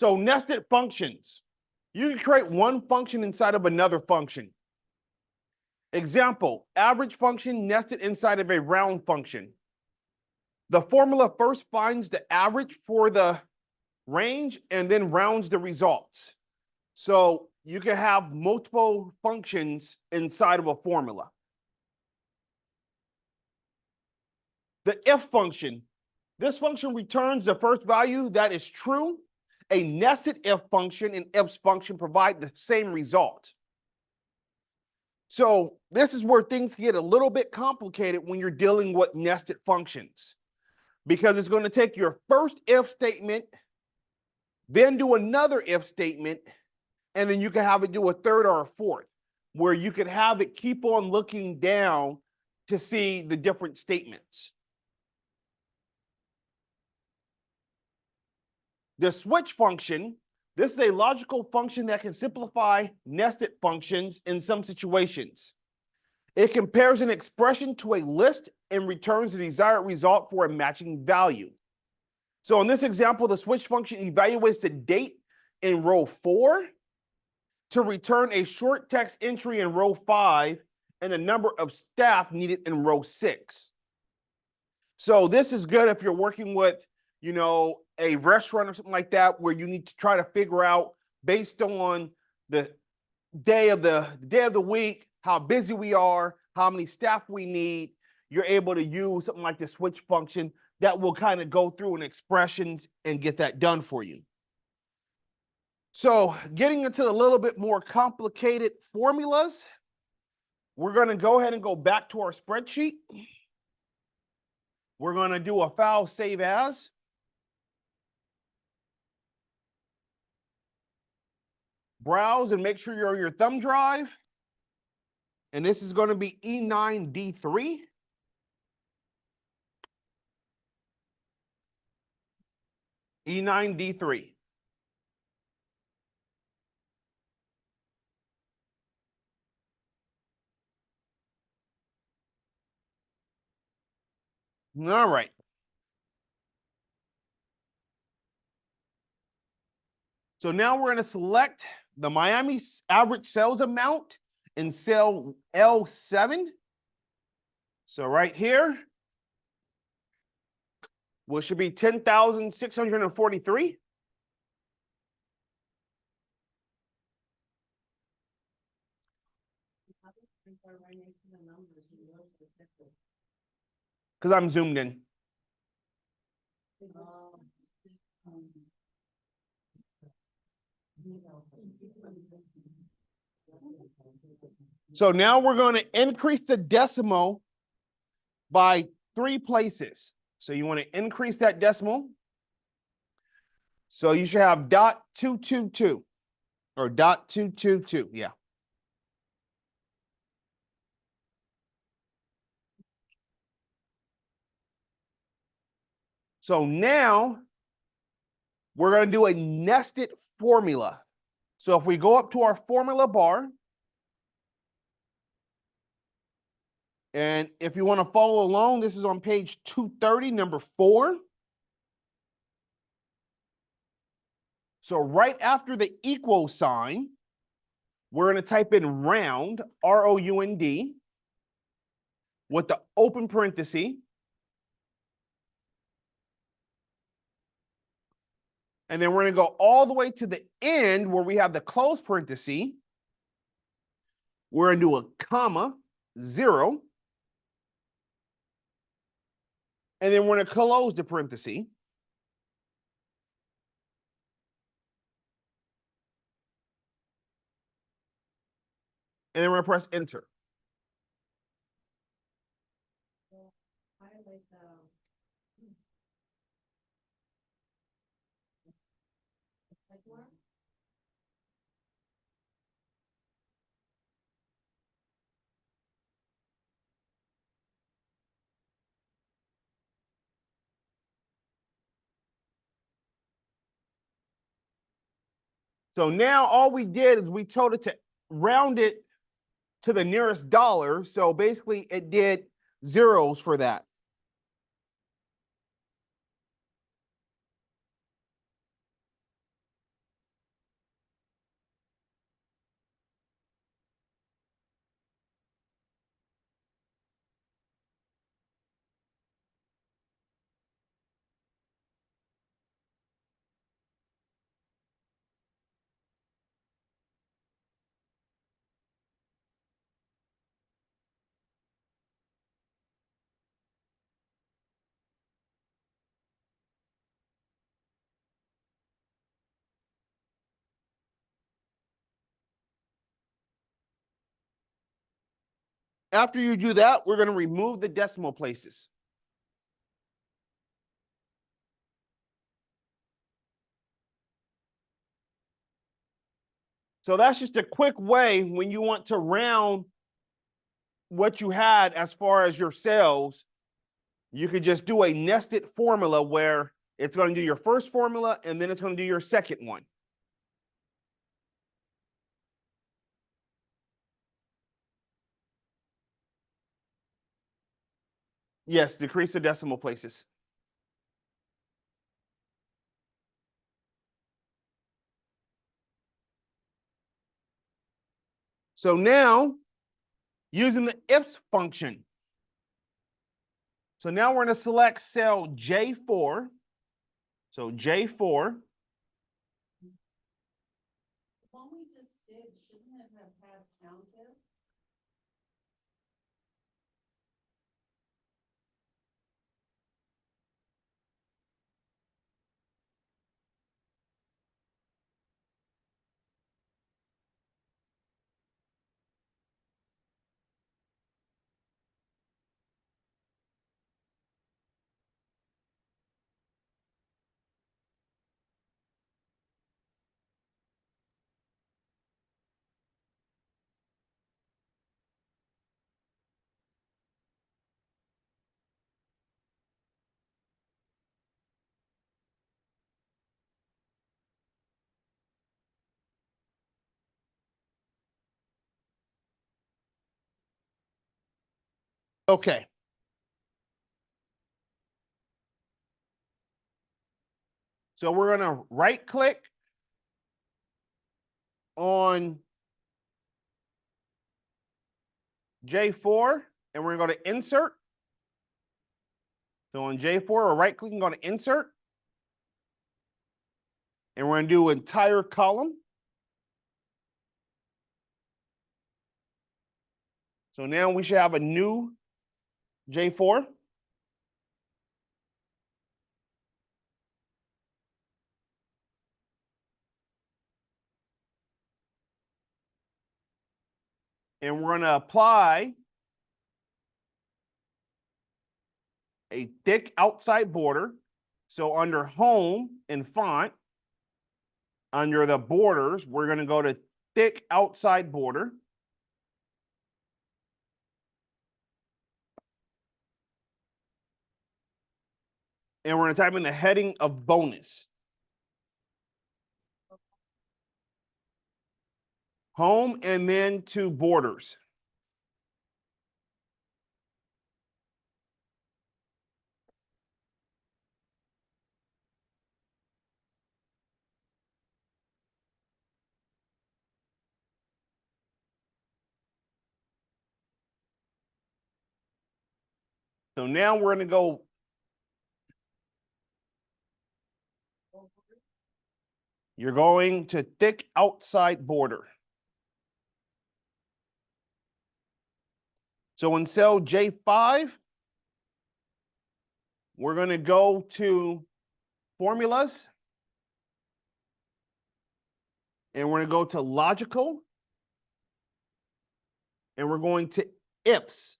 So nested functions. You can create one function inside of another function. Example, average function nested inside of a round function. The formula first finds the average for the range and then rounds the results. So you can have multiple functions inside of a formula. The if function. This function returns the first value that is true. A nested if function and ifs function provide the same result. So this is where things get a little bit complicated when you're dealing with nested functions, because it's going to take your first if statement, then do another if statement, and then you can have it do a third or a fourth, where you could have it keep on looking down to see the different statements. The switch function, this is a logical function that can simplify nested functions in some situations. It compares an expression to a list and returns the desired result for a matching value. So in this example, the switch function evaluates the date in row 4 to return a short text entry in row 5 and the number of staff needed in row 6. So this is good if you're working with, a restaurant or something like that, where you need to try to figure out, based on the day of the week, how busy we are, how many staff we need. You're able to use something like the switch function that will kind of go through an expressions and get that done for you. So getting into a little bit more complicated formulas, we're going to go ahead and go back to our spreadsheet. We're going to do a file save as. Browse and make sure you're on your thumb drive. And this is going to be E9D3. E9D3. All right. So now we're going to select the Miami average sales amount in cell L7. So right here, which should be 10,643. Because I'm zoomed in. So now we're going to increase the decimal by 3 places. So you want to increase that decimal. So you should have .222 or .222. Yeah. So now we're going to do a nested formula. So if we go up to our formula bar, and if you want to follow along, this is on page 230, number 4. So right after the equal sign, we're going to type in round, R-O-U-N-D, with the open parenthesis. And then we're going to go all the way to the end where we have the close parenthesis. We're going to do a comma, 0. And then we're going to close the parenthesis. And then we're going to press enter. So now all we did is we told it to round it to the nearest dollar. So basically it did zeros for that. After you do that, we're going to remove the decimal places. So that's just a quick way when you want to round what you had as far as your cells. You could just do a nested formula where it's going to do your first formula and then it's going to do your second one. Yes, decrease the decimal places. So now, using the ifs function. So now we're going to select cell J4. So J4. The one we just did, shouldn't it have had counted? Okay. So we're going to right click on J4 and we're going to go to insert. So on J4, we're right clicking, go to insert. And we're going to do entire column. So now we should have a new J4. And we're going to apply a thick outside border. So under home and font, under the borders, we're going to go to thick outside border. And we're going to type in the heading of bonus. Home and then to borders. So now we're going to go. You're going to thick outside border. So in cell J5, we're going to go to formulas. And we're going to go to logical. And we're going to ifs.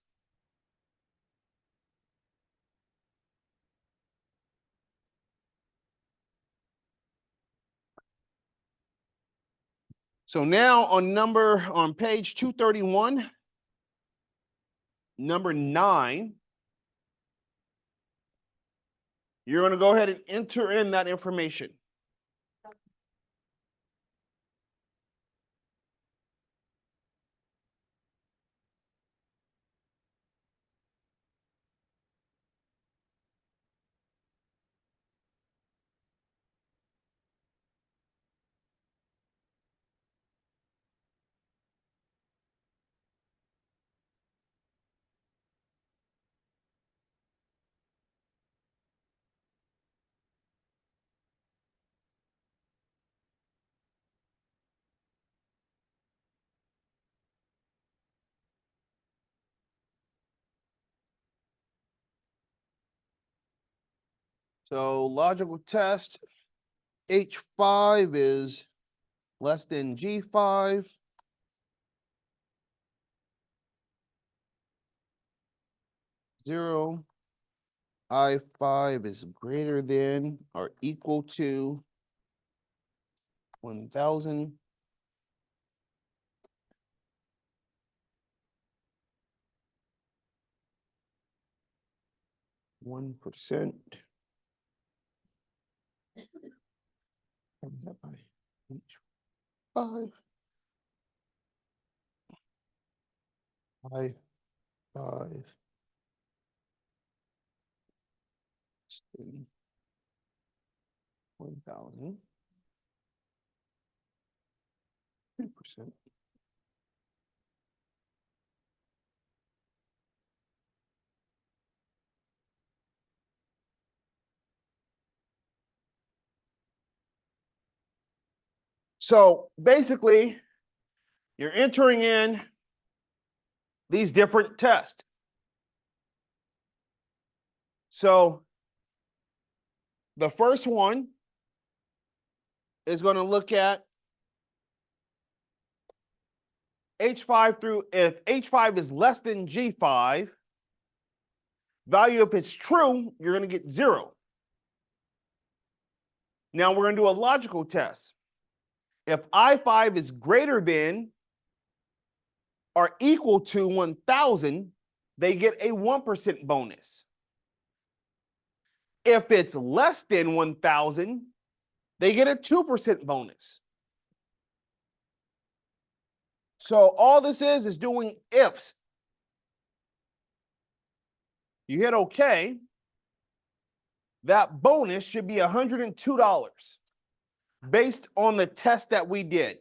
So now on page 231, number 9, you're going to go ahead and enter in that information. So logical test, H5 is less than G5. 0, I5 is greater than or equal to 1,000. One percent. That by each 5. I5. 1,000. 3%. So basically, you're entering in these different tests. So the first one is going to look at H5 through, if H5 is less than G5, value if it's true, you're going to get 0. Now we're going to do a logical test. If I5 is greater than or equal to 1,000, they get a 1% bonus. If it's less than 1,000, they get a 2% bonus. So all this is doing ifs. You hit OK. That bonus should be $102 based on the test that we did.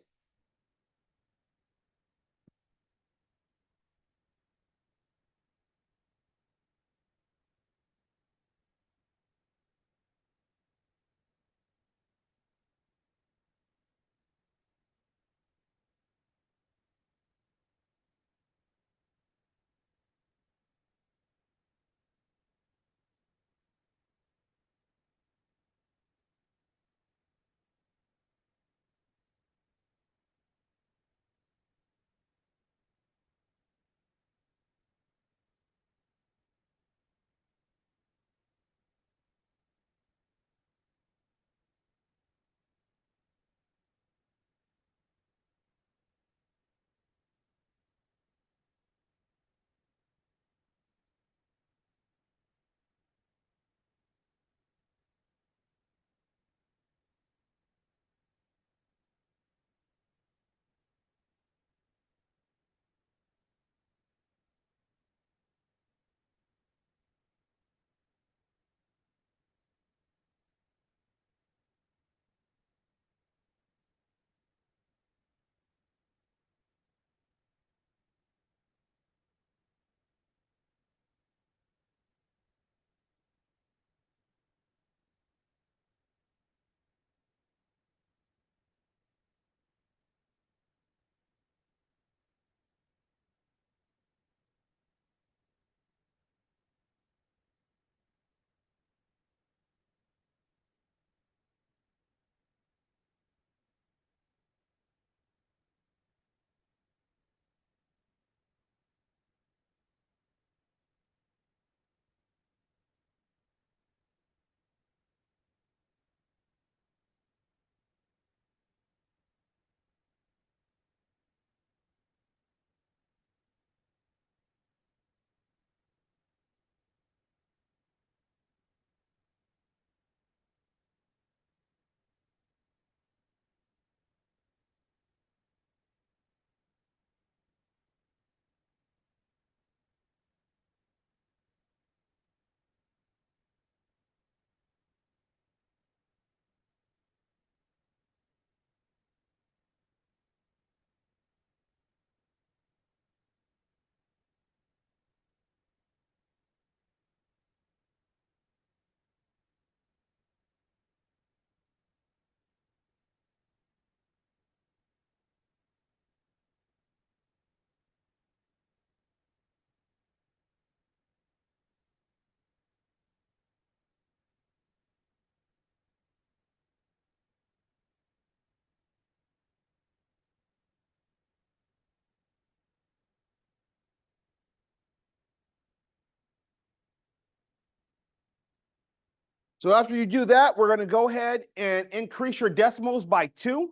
So after you do that, we're going to go ahead and increase your decimals by 2.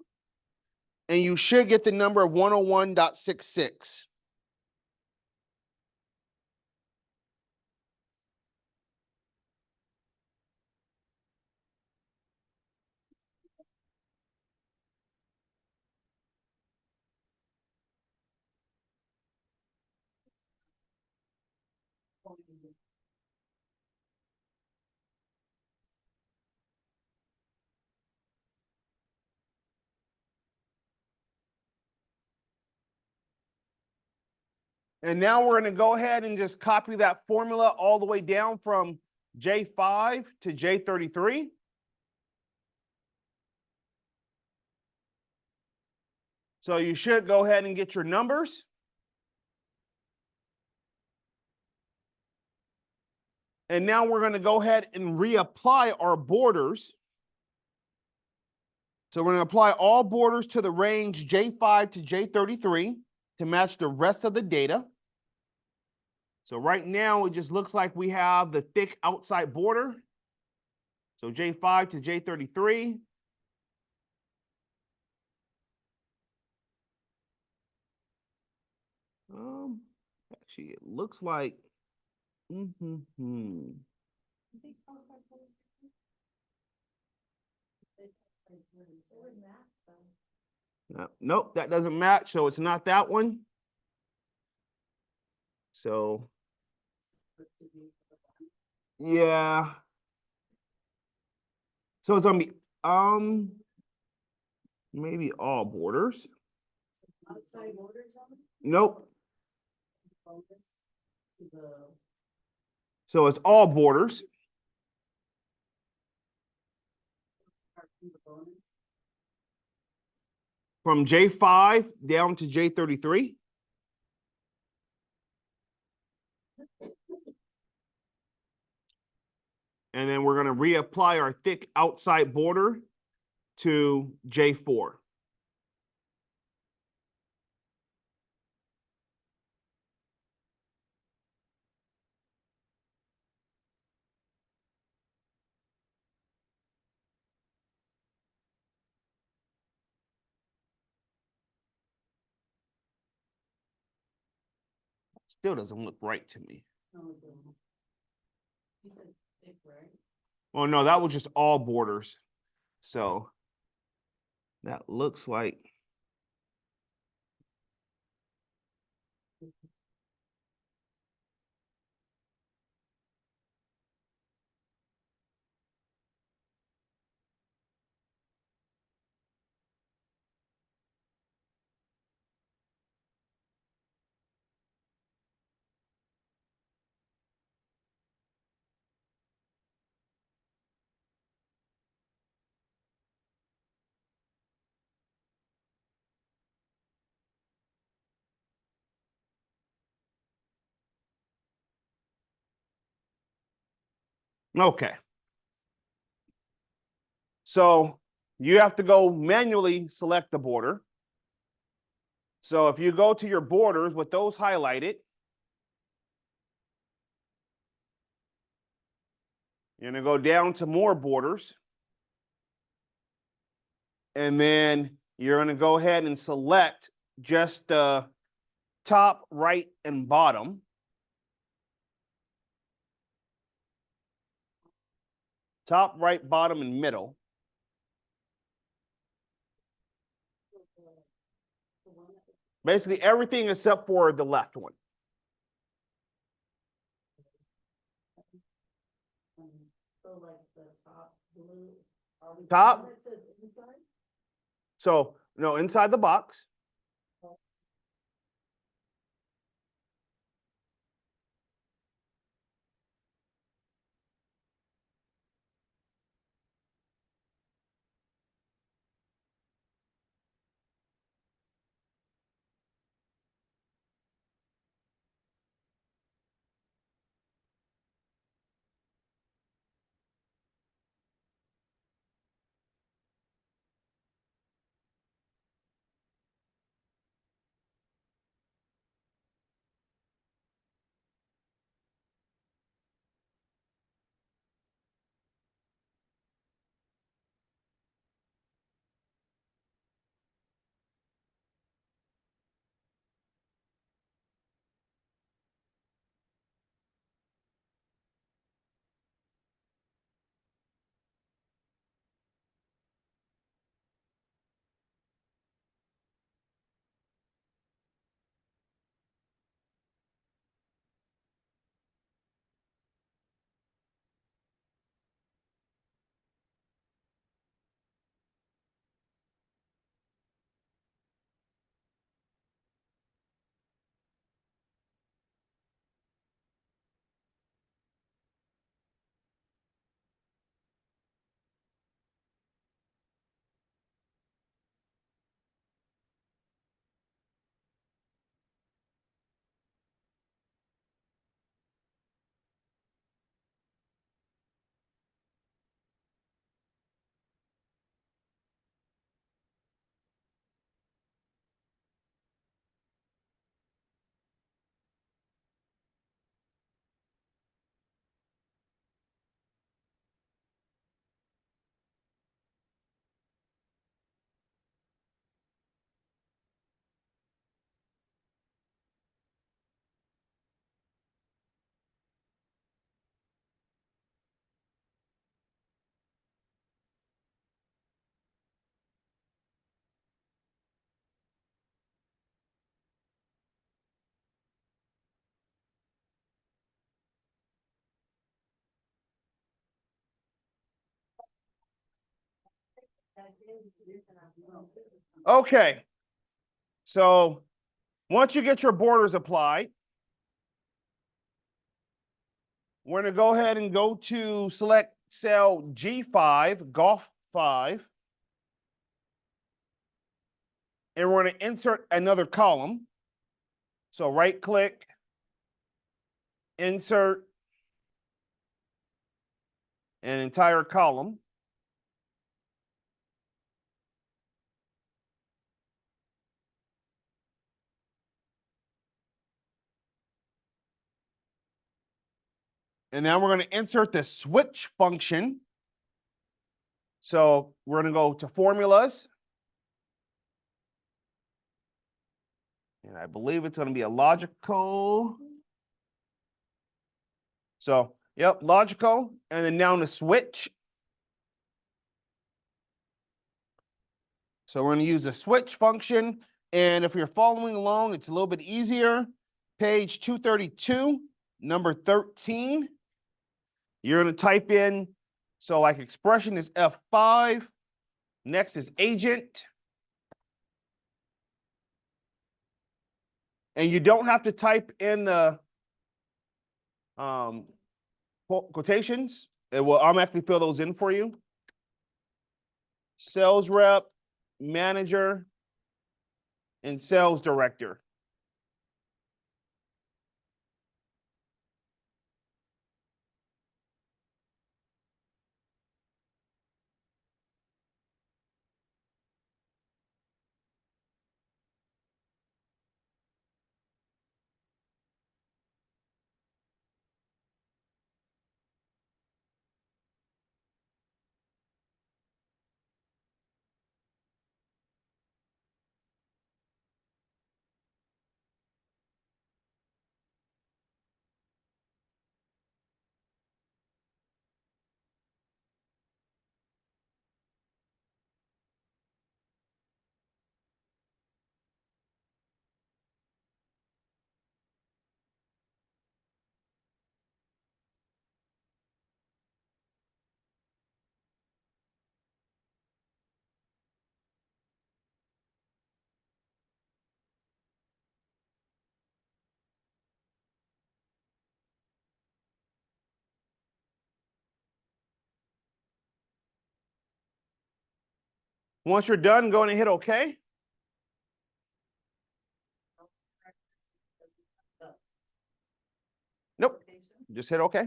And you should get the number of 101.66. And now we're going to go ahead and just copy that formula all the way down from J5 to J33. So you should go ahead and get your numbers. And now we're going to go ahead and reapply our borders. So we're going to apply all borders to the range J5 to J33 to match the rest of the data. So right now, it just looks like we have the thick outside border. So J5 to J33. Actually, it looks like. Nope, that doesn't match. So it's not that one. So yeah. So it's gonna be maybe all borders. Outside borders on it? Nope. Focus to the. So it's all borders. From J5 down to J33. And then we're going to reapply our thick outside border to J4. Still doesn't look right to me. No, it doesn't. You said thick, right? Well, no, that was just all borders. So that looks like. Okay. So you have to go manually select the border. So if you go to your borders with those highlighted, you're going to go down to more borders. And then you're going to go ahead and select just the top, right, and bottom. Top, right, bottom, and middle. Basically everything except for the left one. So like the top blue. Top. That says inside? So, no, inside the box. Okay. So once you get your borders applied, we're going to go ahead and go to select cell G5, Golf 5. And we're going to insert another column. So right click, insert an entire column. And now we're going to insert the switch function. So we're going to go to formulas. And I believe it's going to be a logical. So, yep, logical. And then down to switch. So we're going to use the switch function. And if you're following along, it's a little bit easier. Page 232, number 13. You're going to type in, so like expression is F5. Next is agent. And you don't have to type in the quotations. It will automatically fill those in for you. Sales rep, manager, and sales director. Once you're done, go and hit OK. Nope, just hit OK.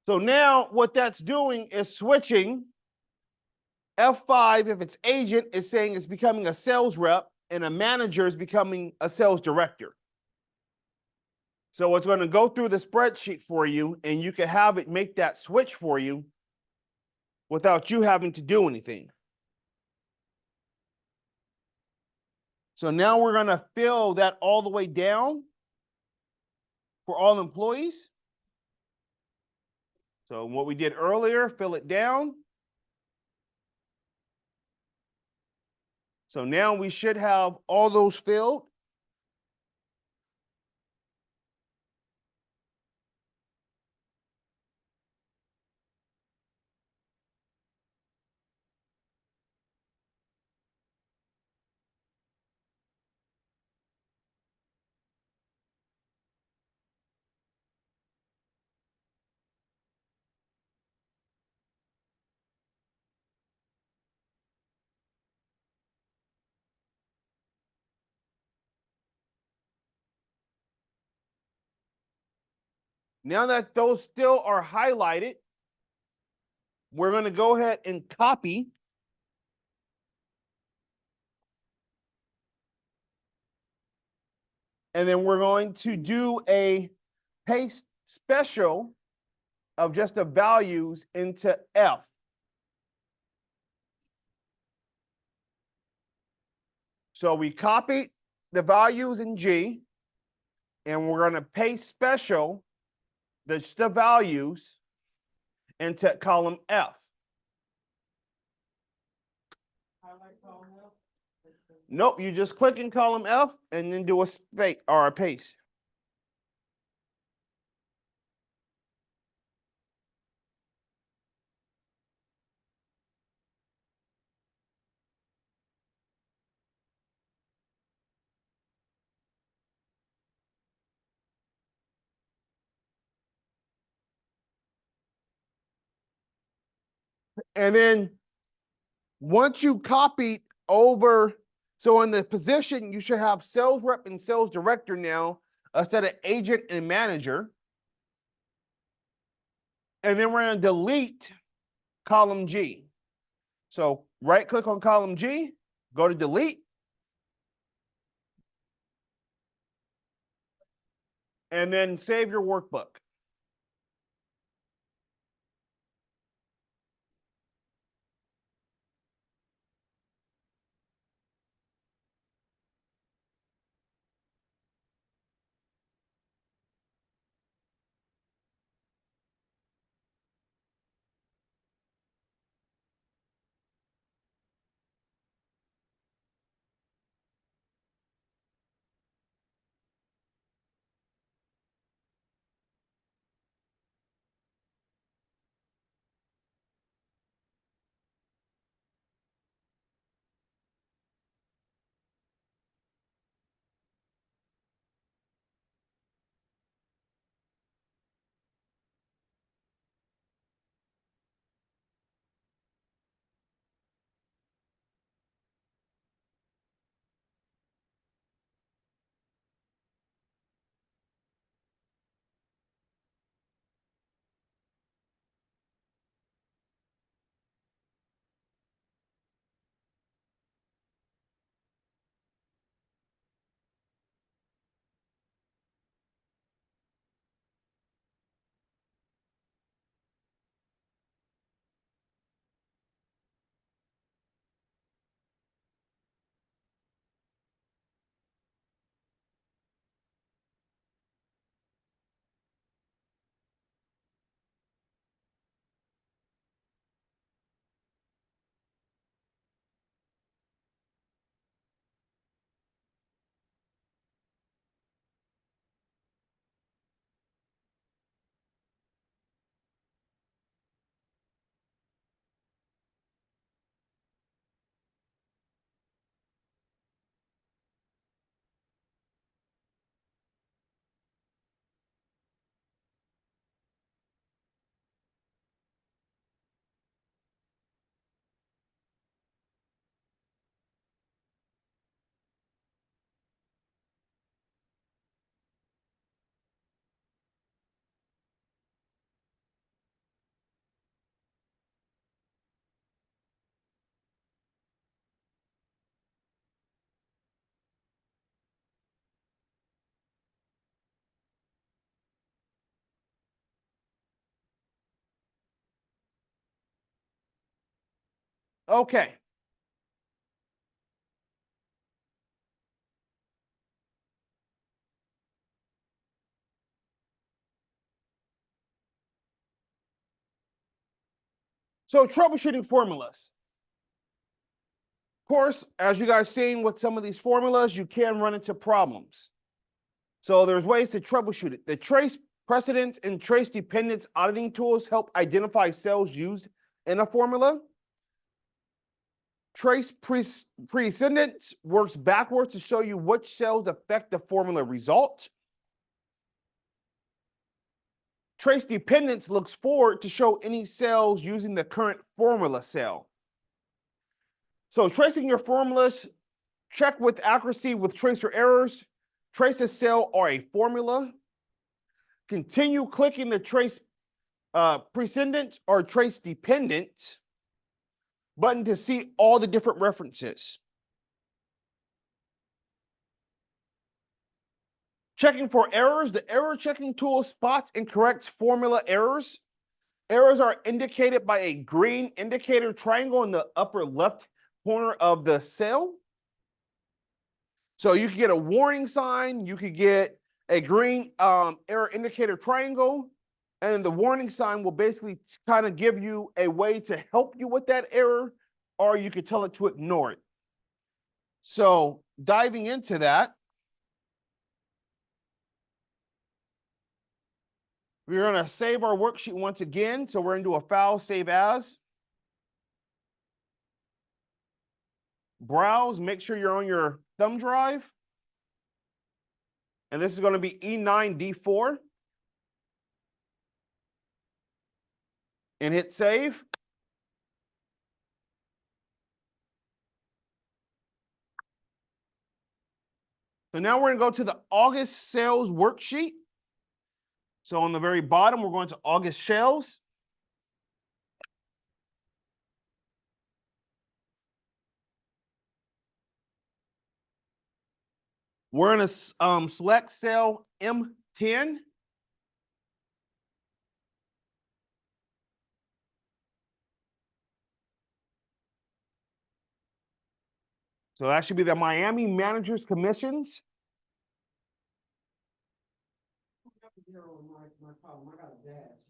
So now what that's doing is switching. F5, if it's agent, is saying it's becoming a sales rep, and a manager is becoming a sales director. So it's going to go through the spreadsheet for you, and you can have it make that switch for you without you having to do anything. So now we're going to fill that all the way down for all employees. So what we did earlier, fill it down. So now we should have all those filled. Now that those still are highlighted, we're going to go ahead and copy. And then we're going to do a paste special of just the values into F. So we copied the values in G, and we're going to paste special the values into column F. Nope, you just click in column F and then do a space or a paste. And then once you copied over, so in the position, you should have sales rep and sales director now instead of agent and manager. And then we're going to delete column G. So right click on column G, go to delete. And then save your workbook. Okay. So troubleshooting formulas. Of course, as you guys seen with some of these formulas, you can run into problems. So there's ways to troubleshoot it. The trace precedence and trace dependence auditing tools help identify cells used in a formula. Trace precedence works backwards to show you which cells affect the formula result. Trace dependence looks forward to show any cells using the current formula cell. So tracing your formulas, check with accuracy with tracer errors. Trace a cell or a formula. Continue clicking the trace precedence or trace dependence button to see all the different references. Checking for errors, the error checking tool spots and corrects formula errors. Errors are indicated by a green indicator triangle in the upper left corner of the cell. So you could get a warning sign, you could get a green error indicator triangle, and the warning sign will basically kind of give you a way to help you with that error, or you could tell it to ignore it. So diving into that, we're going to save our worksheet once again. So we're going to do a file, save as. Browse, make sure you're on your thumb drive. And this is going to be E9D4. And hit save. So now we're going to go to the August sales worksheet. So on the very bottom, we're going to August sales. We're going to select cell M10. So that should be the Miami Managers Commissions. Zero in my column, I got a dash.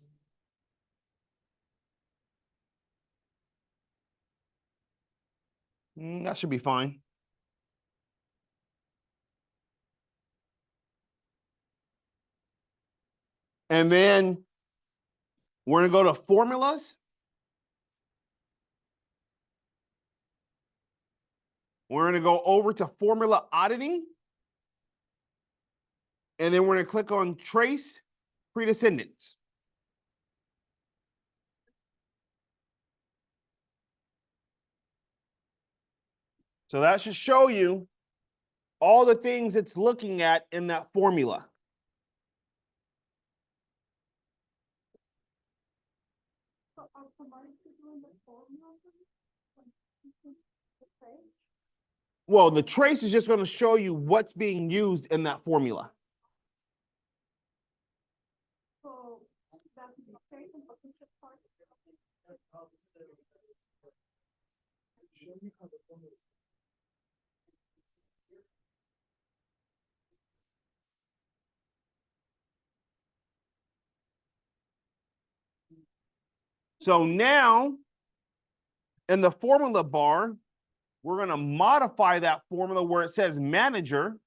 That should be fine. And then we're going to go to formulas. We're going to go over to formula auditing. And then we're going to click on trace predescendants. So that should show you all the things it's looking at in that formula. Well, the trace is just going to show you what's being used in that formula. So now in the formula bar, we're going to modify that formula where it says manager,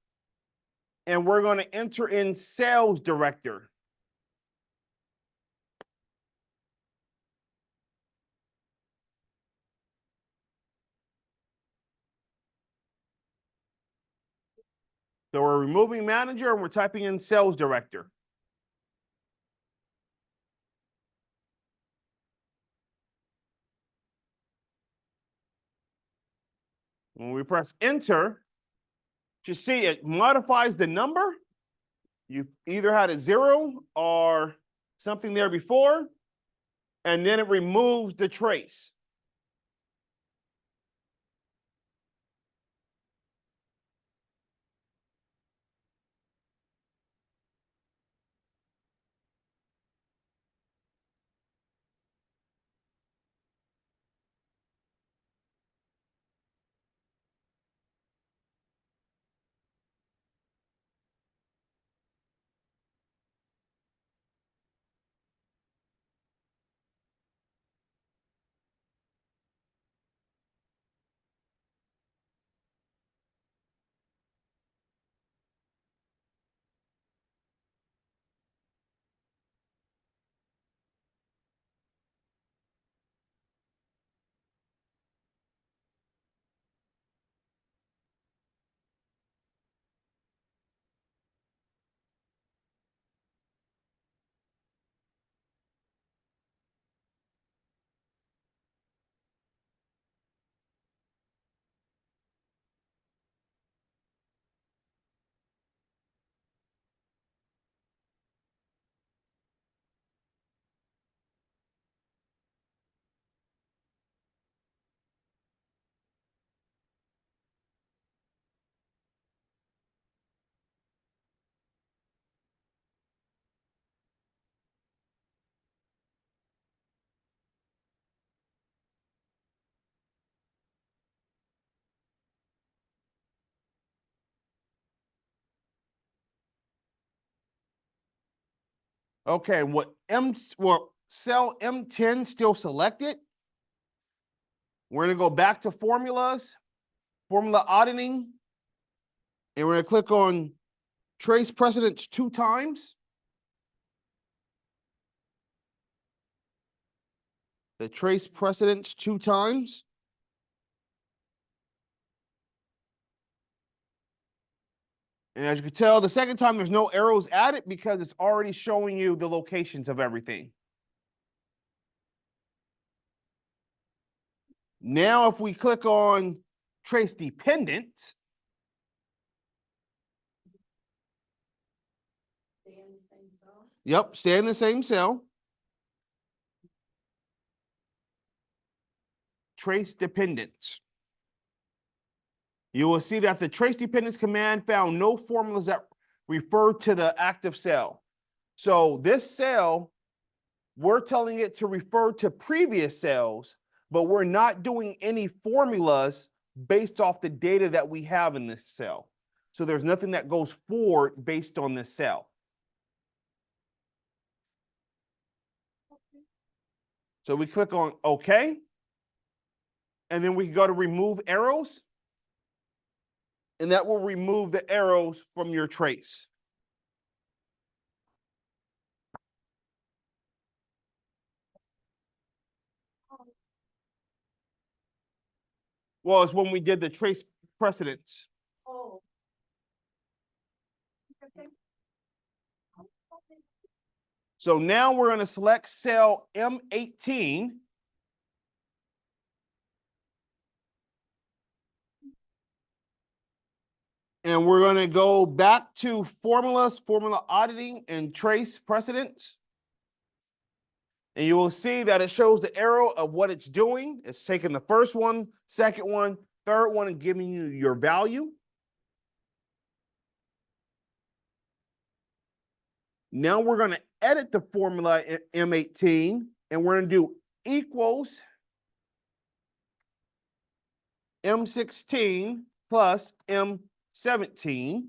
and we're going to enter in sales director. So we're removing manager and we're typing in sales director. When we press enter, you see it modifies the number. You either had a 0 or something there before, and then it removes the trace. Okay, cell M10 still selected. We're going to go back to formulas, formula auditing, and we're gonna click on trace precedence 2 times. The trace precedence 2 times. And as you can tell, the second time there's no arrows added because it's already showing you the locations of everything. Now, if we click on trace dependent, Stay in the same zone. yep, stay in the same cell. Trace dependence. You will see that the trace dependence command found no formulas that refer to the active cell. So this cell, we're telling it to refer to previous cells, but we're not doing any formulas based off the data that we have in this cell. So there's nothing that goes forward based on this cell. So we click on OK. And then we go to remove arrows. And that will remove the arrows from your trace. Well, it's when we did the trace precedence. Oh. So now we're going to select cell M18. And we're going to go back to formulas, formula auditing, and trace precedence. And you will see that it shows the arrow of what it's doing. It's taking the first one, second one, third one, and giving you your value. Now we're going to edit the formula in M18, and we're going to do equals M16 plus M17.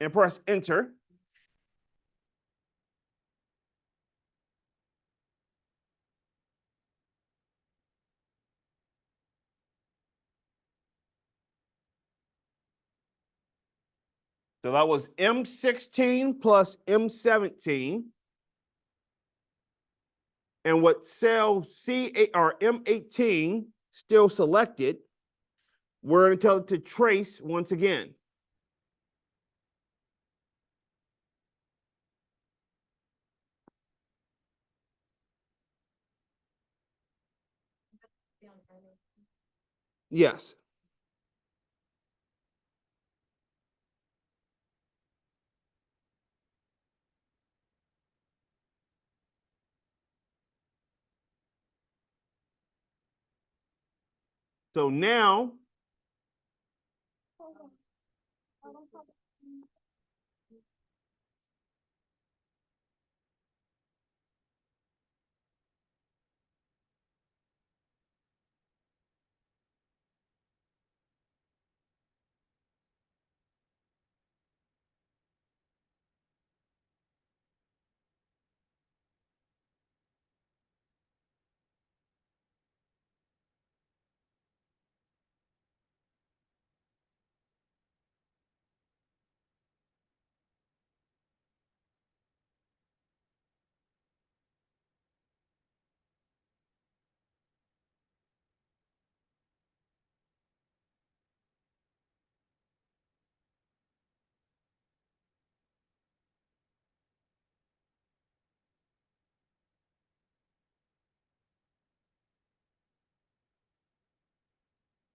And press enter. So that was M16 plus M17. And what cell C8 or M18 still selected, we're going to tell it to trace once again. Yes. So now,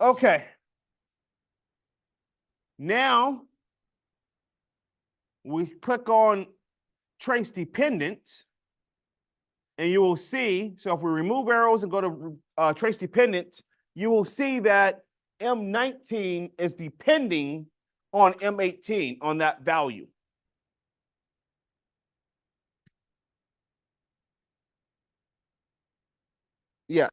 okay. Now we click on trace dependence, and you will see, so if we remove arrows and go to trace dependence, you will see that M19 is depending on M18 on that value. Yeah.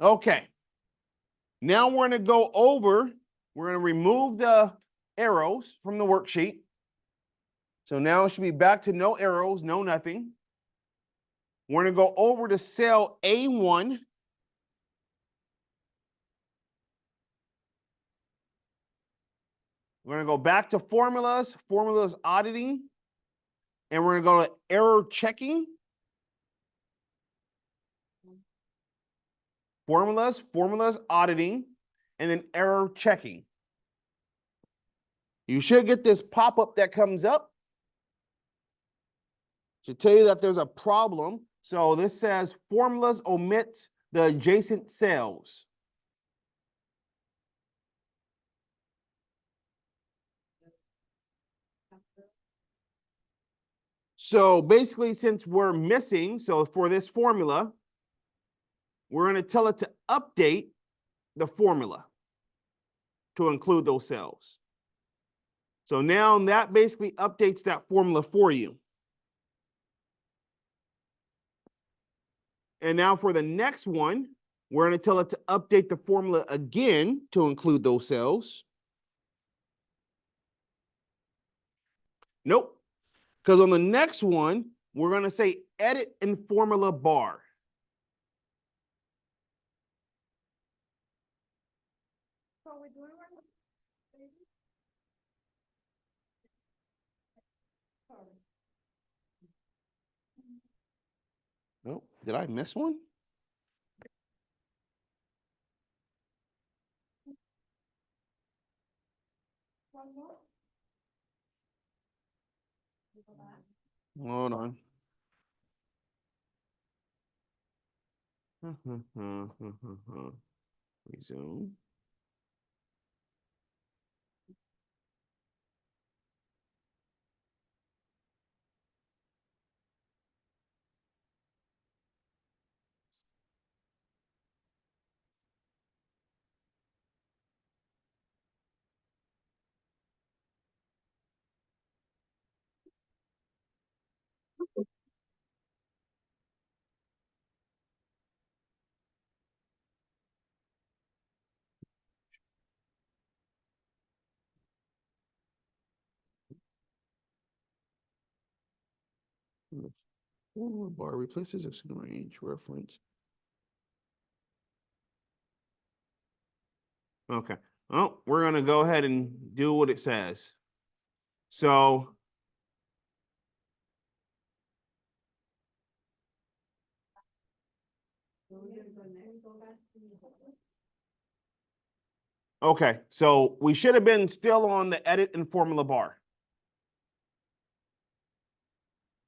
Okay. Now we're going to go over, we're going to remove the arrows from the worksheet. So now it should be back to no arrows, no nothing. We're going to go over to cell A1. We're going to go back to formulas, formulas auditing, and we're going to go to error checking. Formulas, formulas auditing, and then error checking. You should get this pop-up that comes up. Should tell you that there's a problem. So this says formulas omits the adjacent cells. So basically, since we're missing, so for this formula, we're going to tell it to update the formula to include those cells. So now that basically updates that formula for you. And now for the next one, we're going to tell it to update the formula again to include those cells. Nope. Because on the next one, we're going to say edit in formula bar. So we do it right? Sorry. Nope. Did I miss one? One more? You go back. Hold on. Resume. Formula bar replaces a range reference. Okay. Oh, we're going to go ahead and do what it says. So okay, so we should have been still on the edit and formula bar.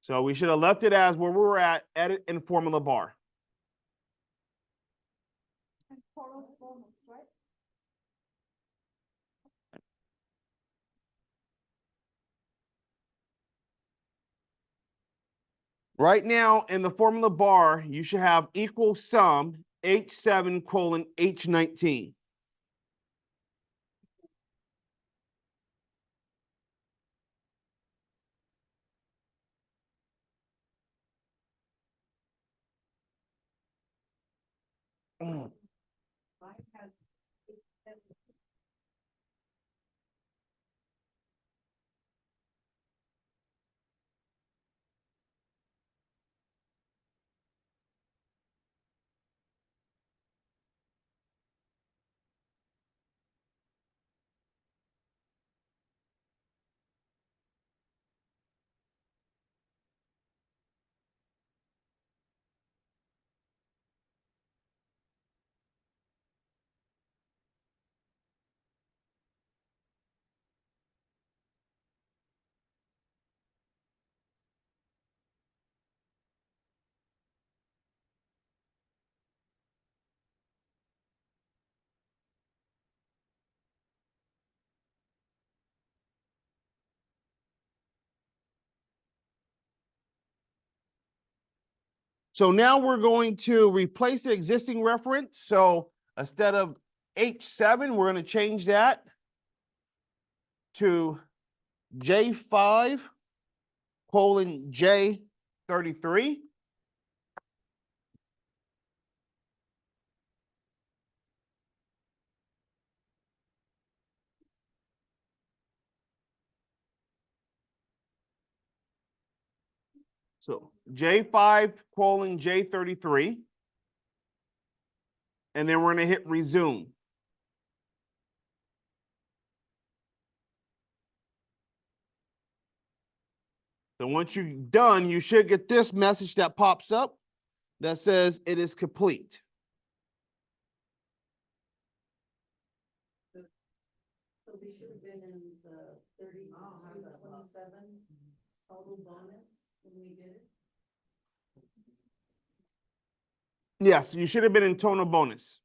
So we should have left it as where we were at, edit and formula bar. And follow the formulas, right? Right now in the formula bar, you should have equal sum H7 colon H19. Mine has. So now we're going to replace the existing reference. So instead of H7, we're going to change that to J5 colon J33. So J5:J33. And then we're gonna hit resume. So once you're done, you should get this message that pops up that says it is complete. So we should have been in the 3227 total bonus when we did it. Yes, you should have been in tonal bonus.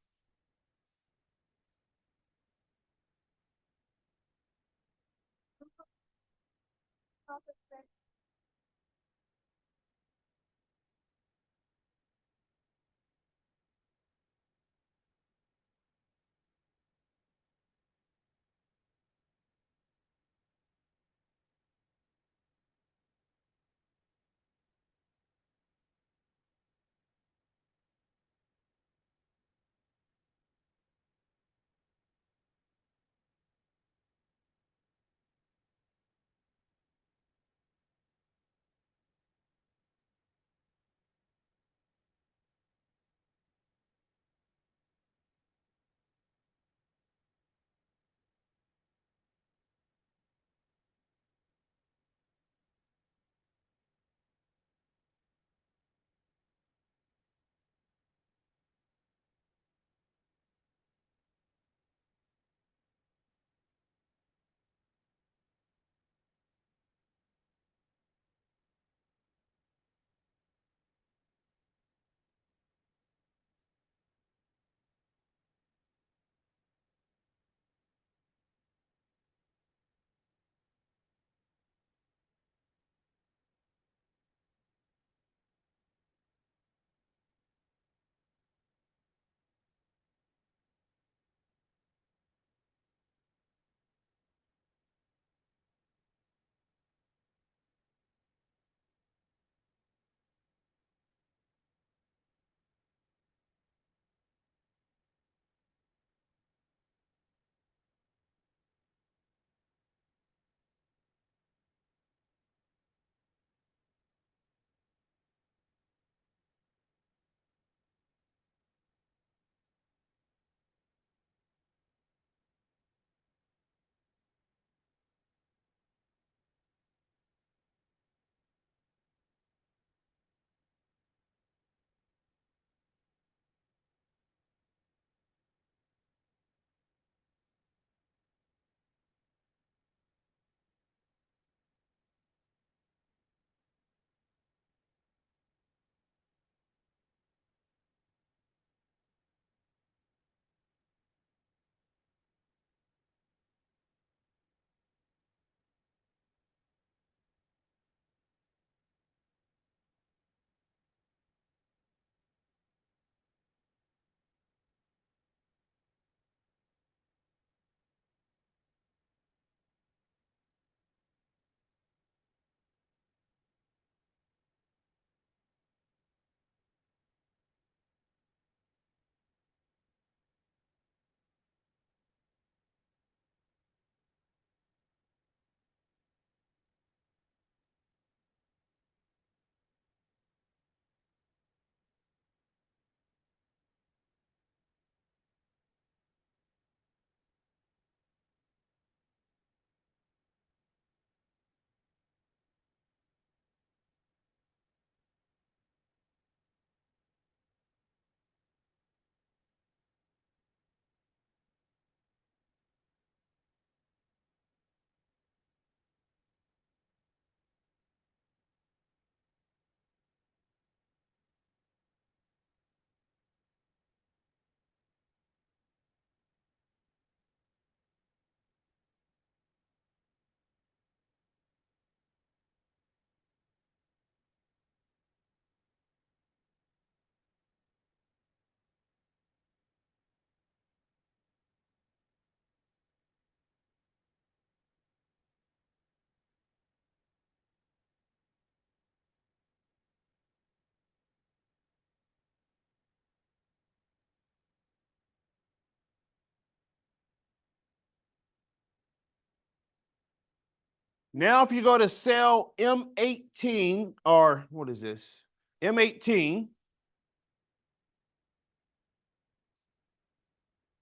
Now, if you go to cell M18, or what is this? M18,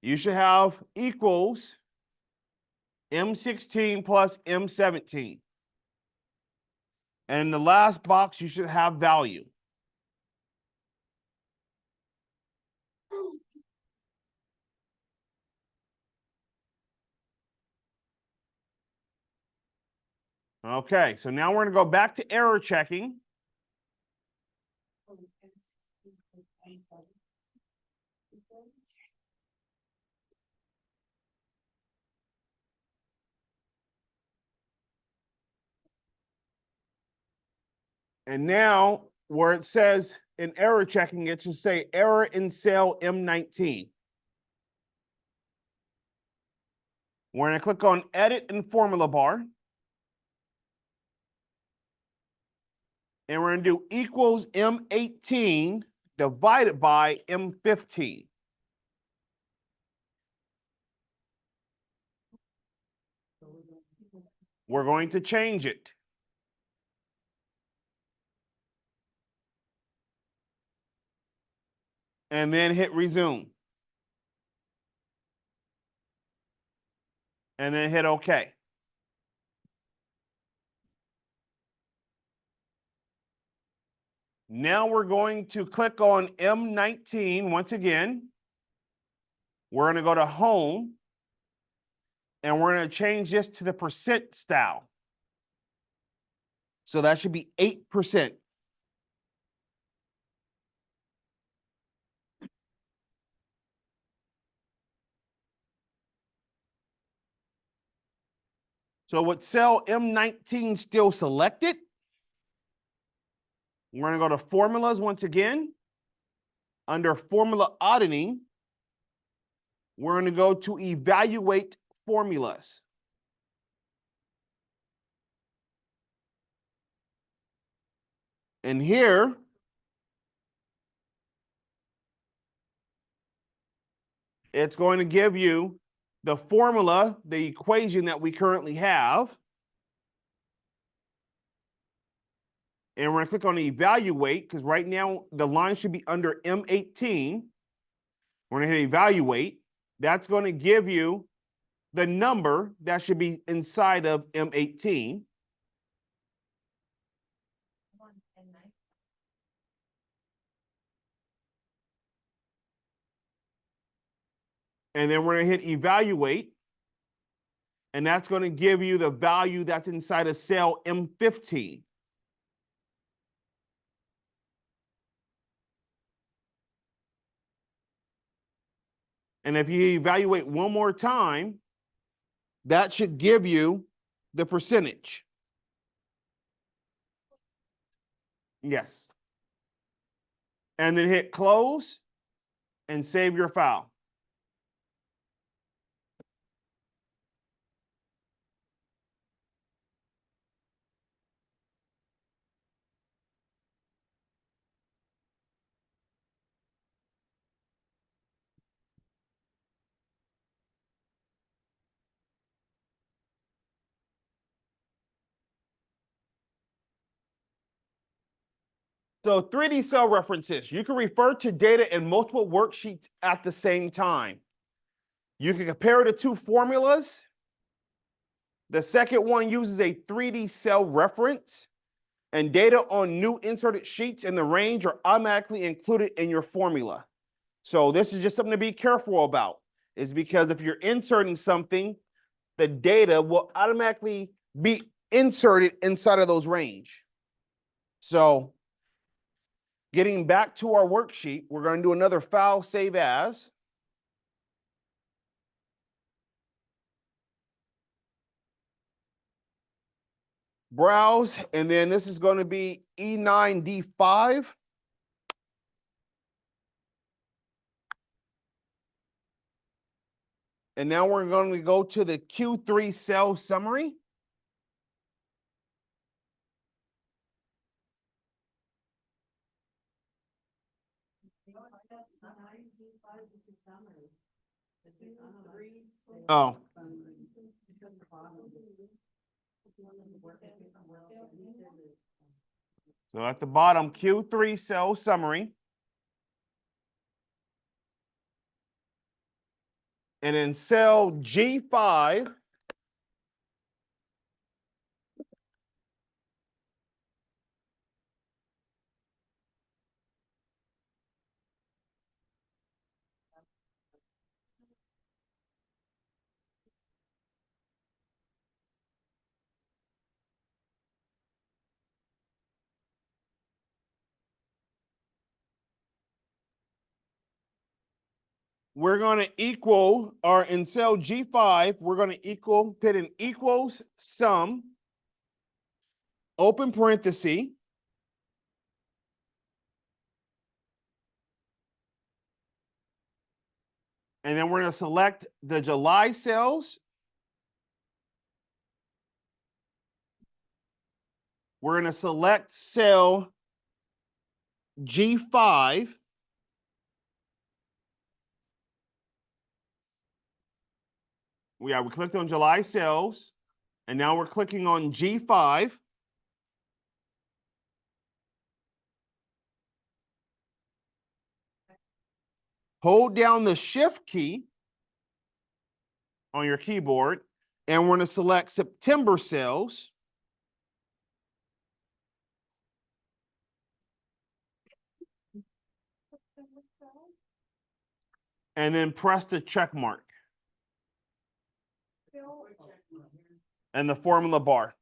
you should have equals M16 plus M17. And in the last box, you should have value. Okay, so now we're going to go back to error checking. And now where it says in error checking, it should say error in cell M19. We're going to click on edit in formula bar. And we're going to do equals M18 divided by M15. We're going to change it. And then hit resume. And then hit OK. Now we're going to click on M19 once again. We're going to go to home. And we're going to change this to the percent style. So that should be 8%. So with cell M19 still selected, we're going to go to formulas once again. Under formula auditing, we're going to go to evaluate formulas. And here, it's going to give you the formula, the equation that we currently have. And we're going to click on evaluate because right now the line should be under M18. We're going to hit evaluate. That's going to give you the number that should be inside of M18. And then we're going to hit evaluate. And that's going to give you the value that's inside of cell M15. And if you evaluate one more time, that should give you the percentage. Yes. And then hit close and save your file. So 3D cell references, you can refer to data in multiple worksheets at the same time. You can compare the two formulas. The second one uses a 3D cell reference, and data on new inserted sheets in the range are automatically included in your formula. So this is just something to be careful about, is because if you're inserting something, the data will automatically be inserted inside of those range. So getting back to our worksheet, we're going to do another file save as. Browse, and then this is going to be E9D5. And now we're going to go to the Q3 cell summary. Oh. So at the bottom, Q3 sales summary. And in cell G5, we're going to equal, or in cell G5, we're going to equal, put in equals sum, open parenthesis, and then we're going to select the July sales. We're going to select cell G5. We clicked on July sales, and now we're clicking on G5. Hold down the shift key on your keyboard, and we're going to select September sales. And then press the check mark and the formula bar.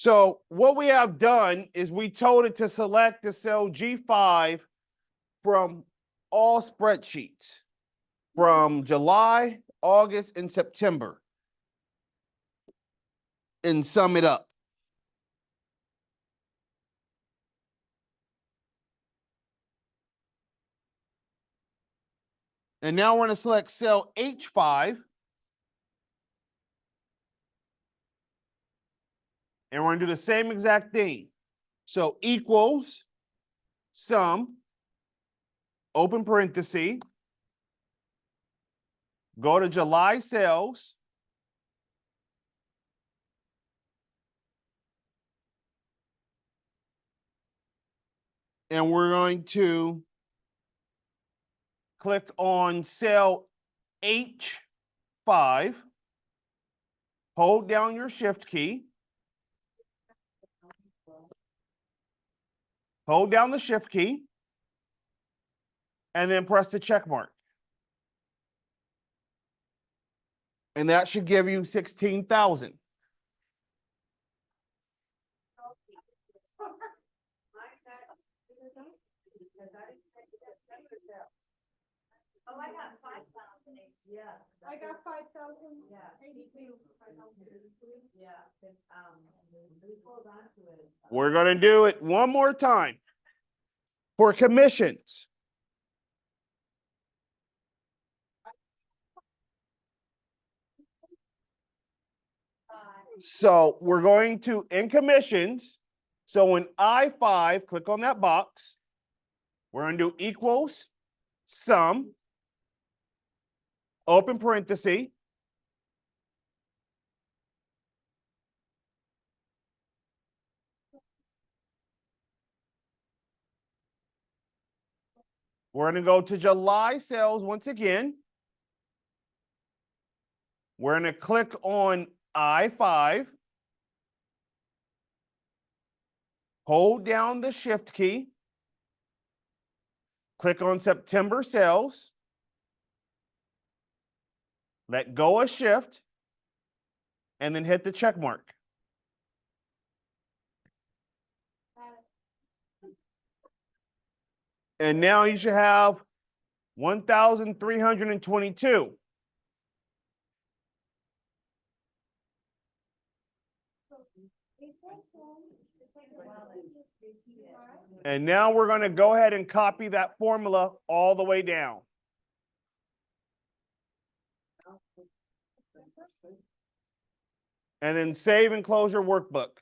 So what we have done is we told it to select the cell G5 from all spreadsheets from July, August, and September and sum it up. And now we're going to select cell H5. And we're going to do the same exact thing. So equals sum, open parenthesis, go to July sales, and we're going to click on cell H5, hold down your shift key, hold down the shift key, and then press the check mark. And that should give you 16,000. Oh, I got 5,000. Yeah. I got 5,000. Yeah. Yeah, cause, we hold on to it. We're going to do it one more time for commissions. So we're going to, in commissions, so in I5, click on that box. We're going to do equals sum, open parenthesis, we're going to go to July sales once again. We're going to click on I5, hold down the shift key, click on September sales, let go of shift, and then hit the check mark. And now you should have 1,322. And now we're going to go ahead and copy that formula all the way down. And then save and close your workbook.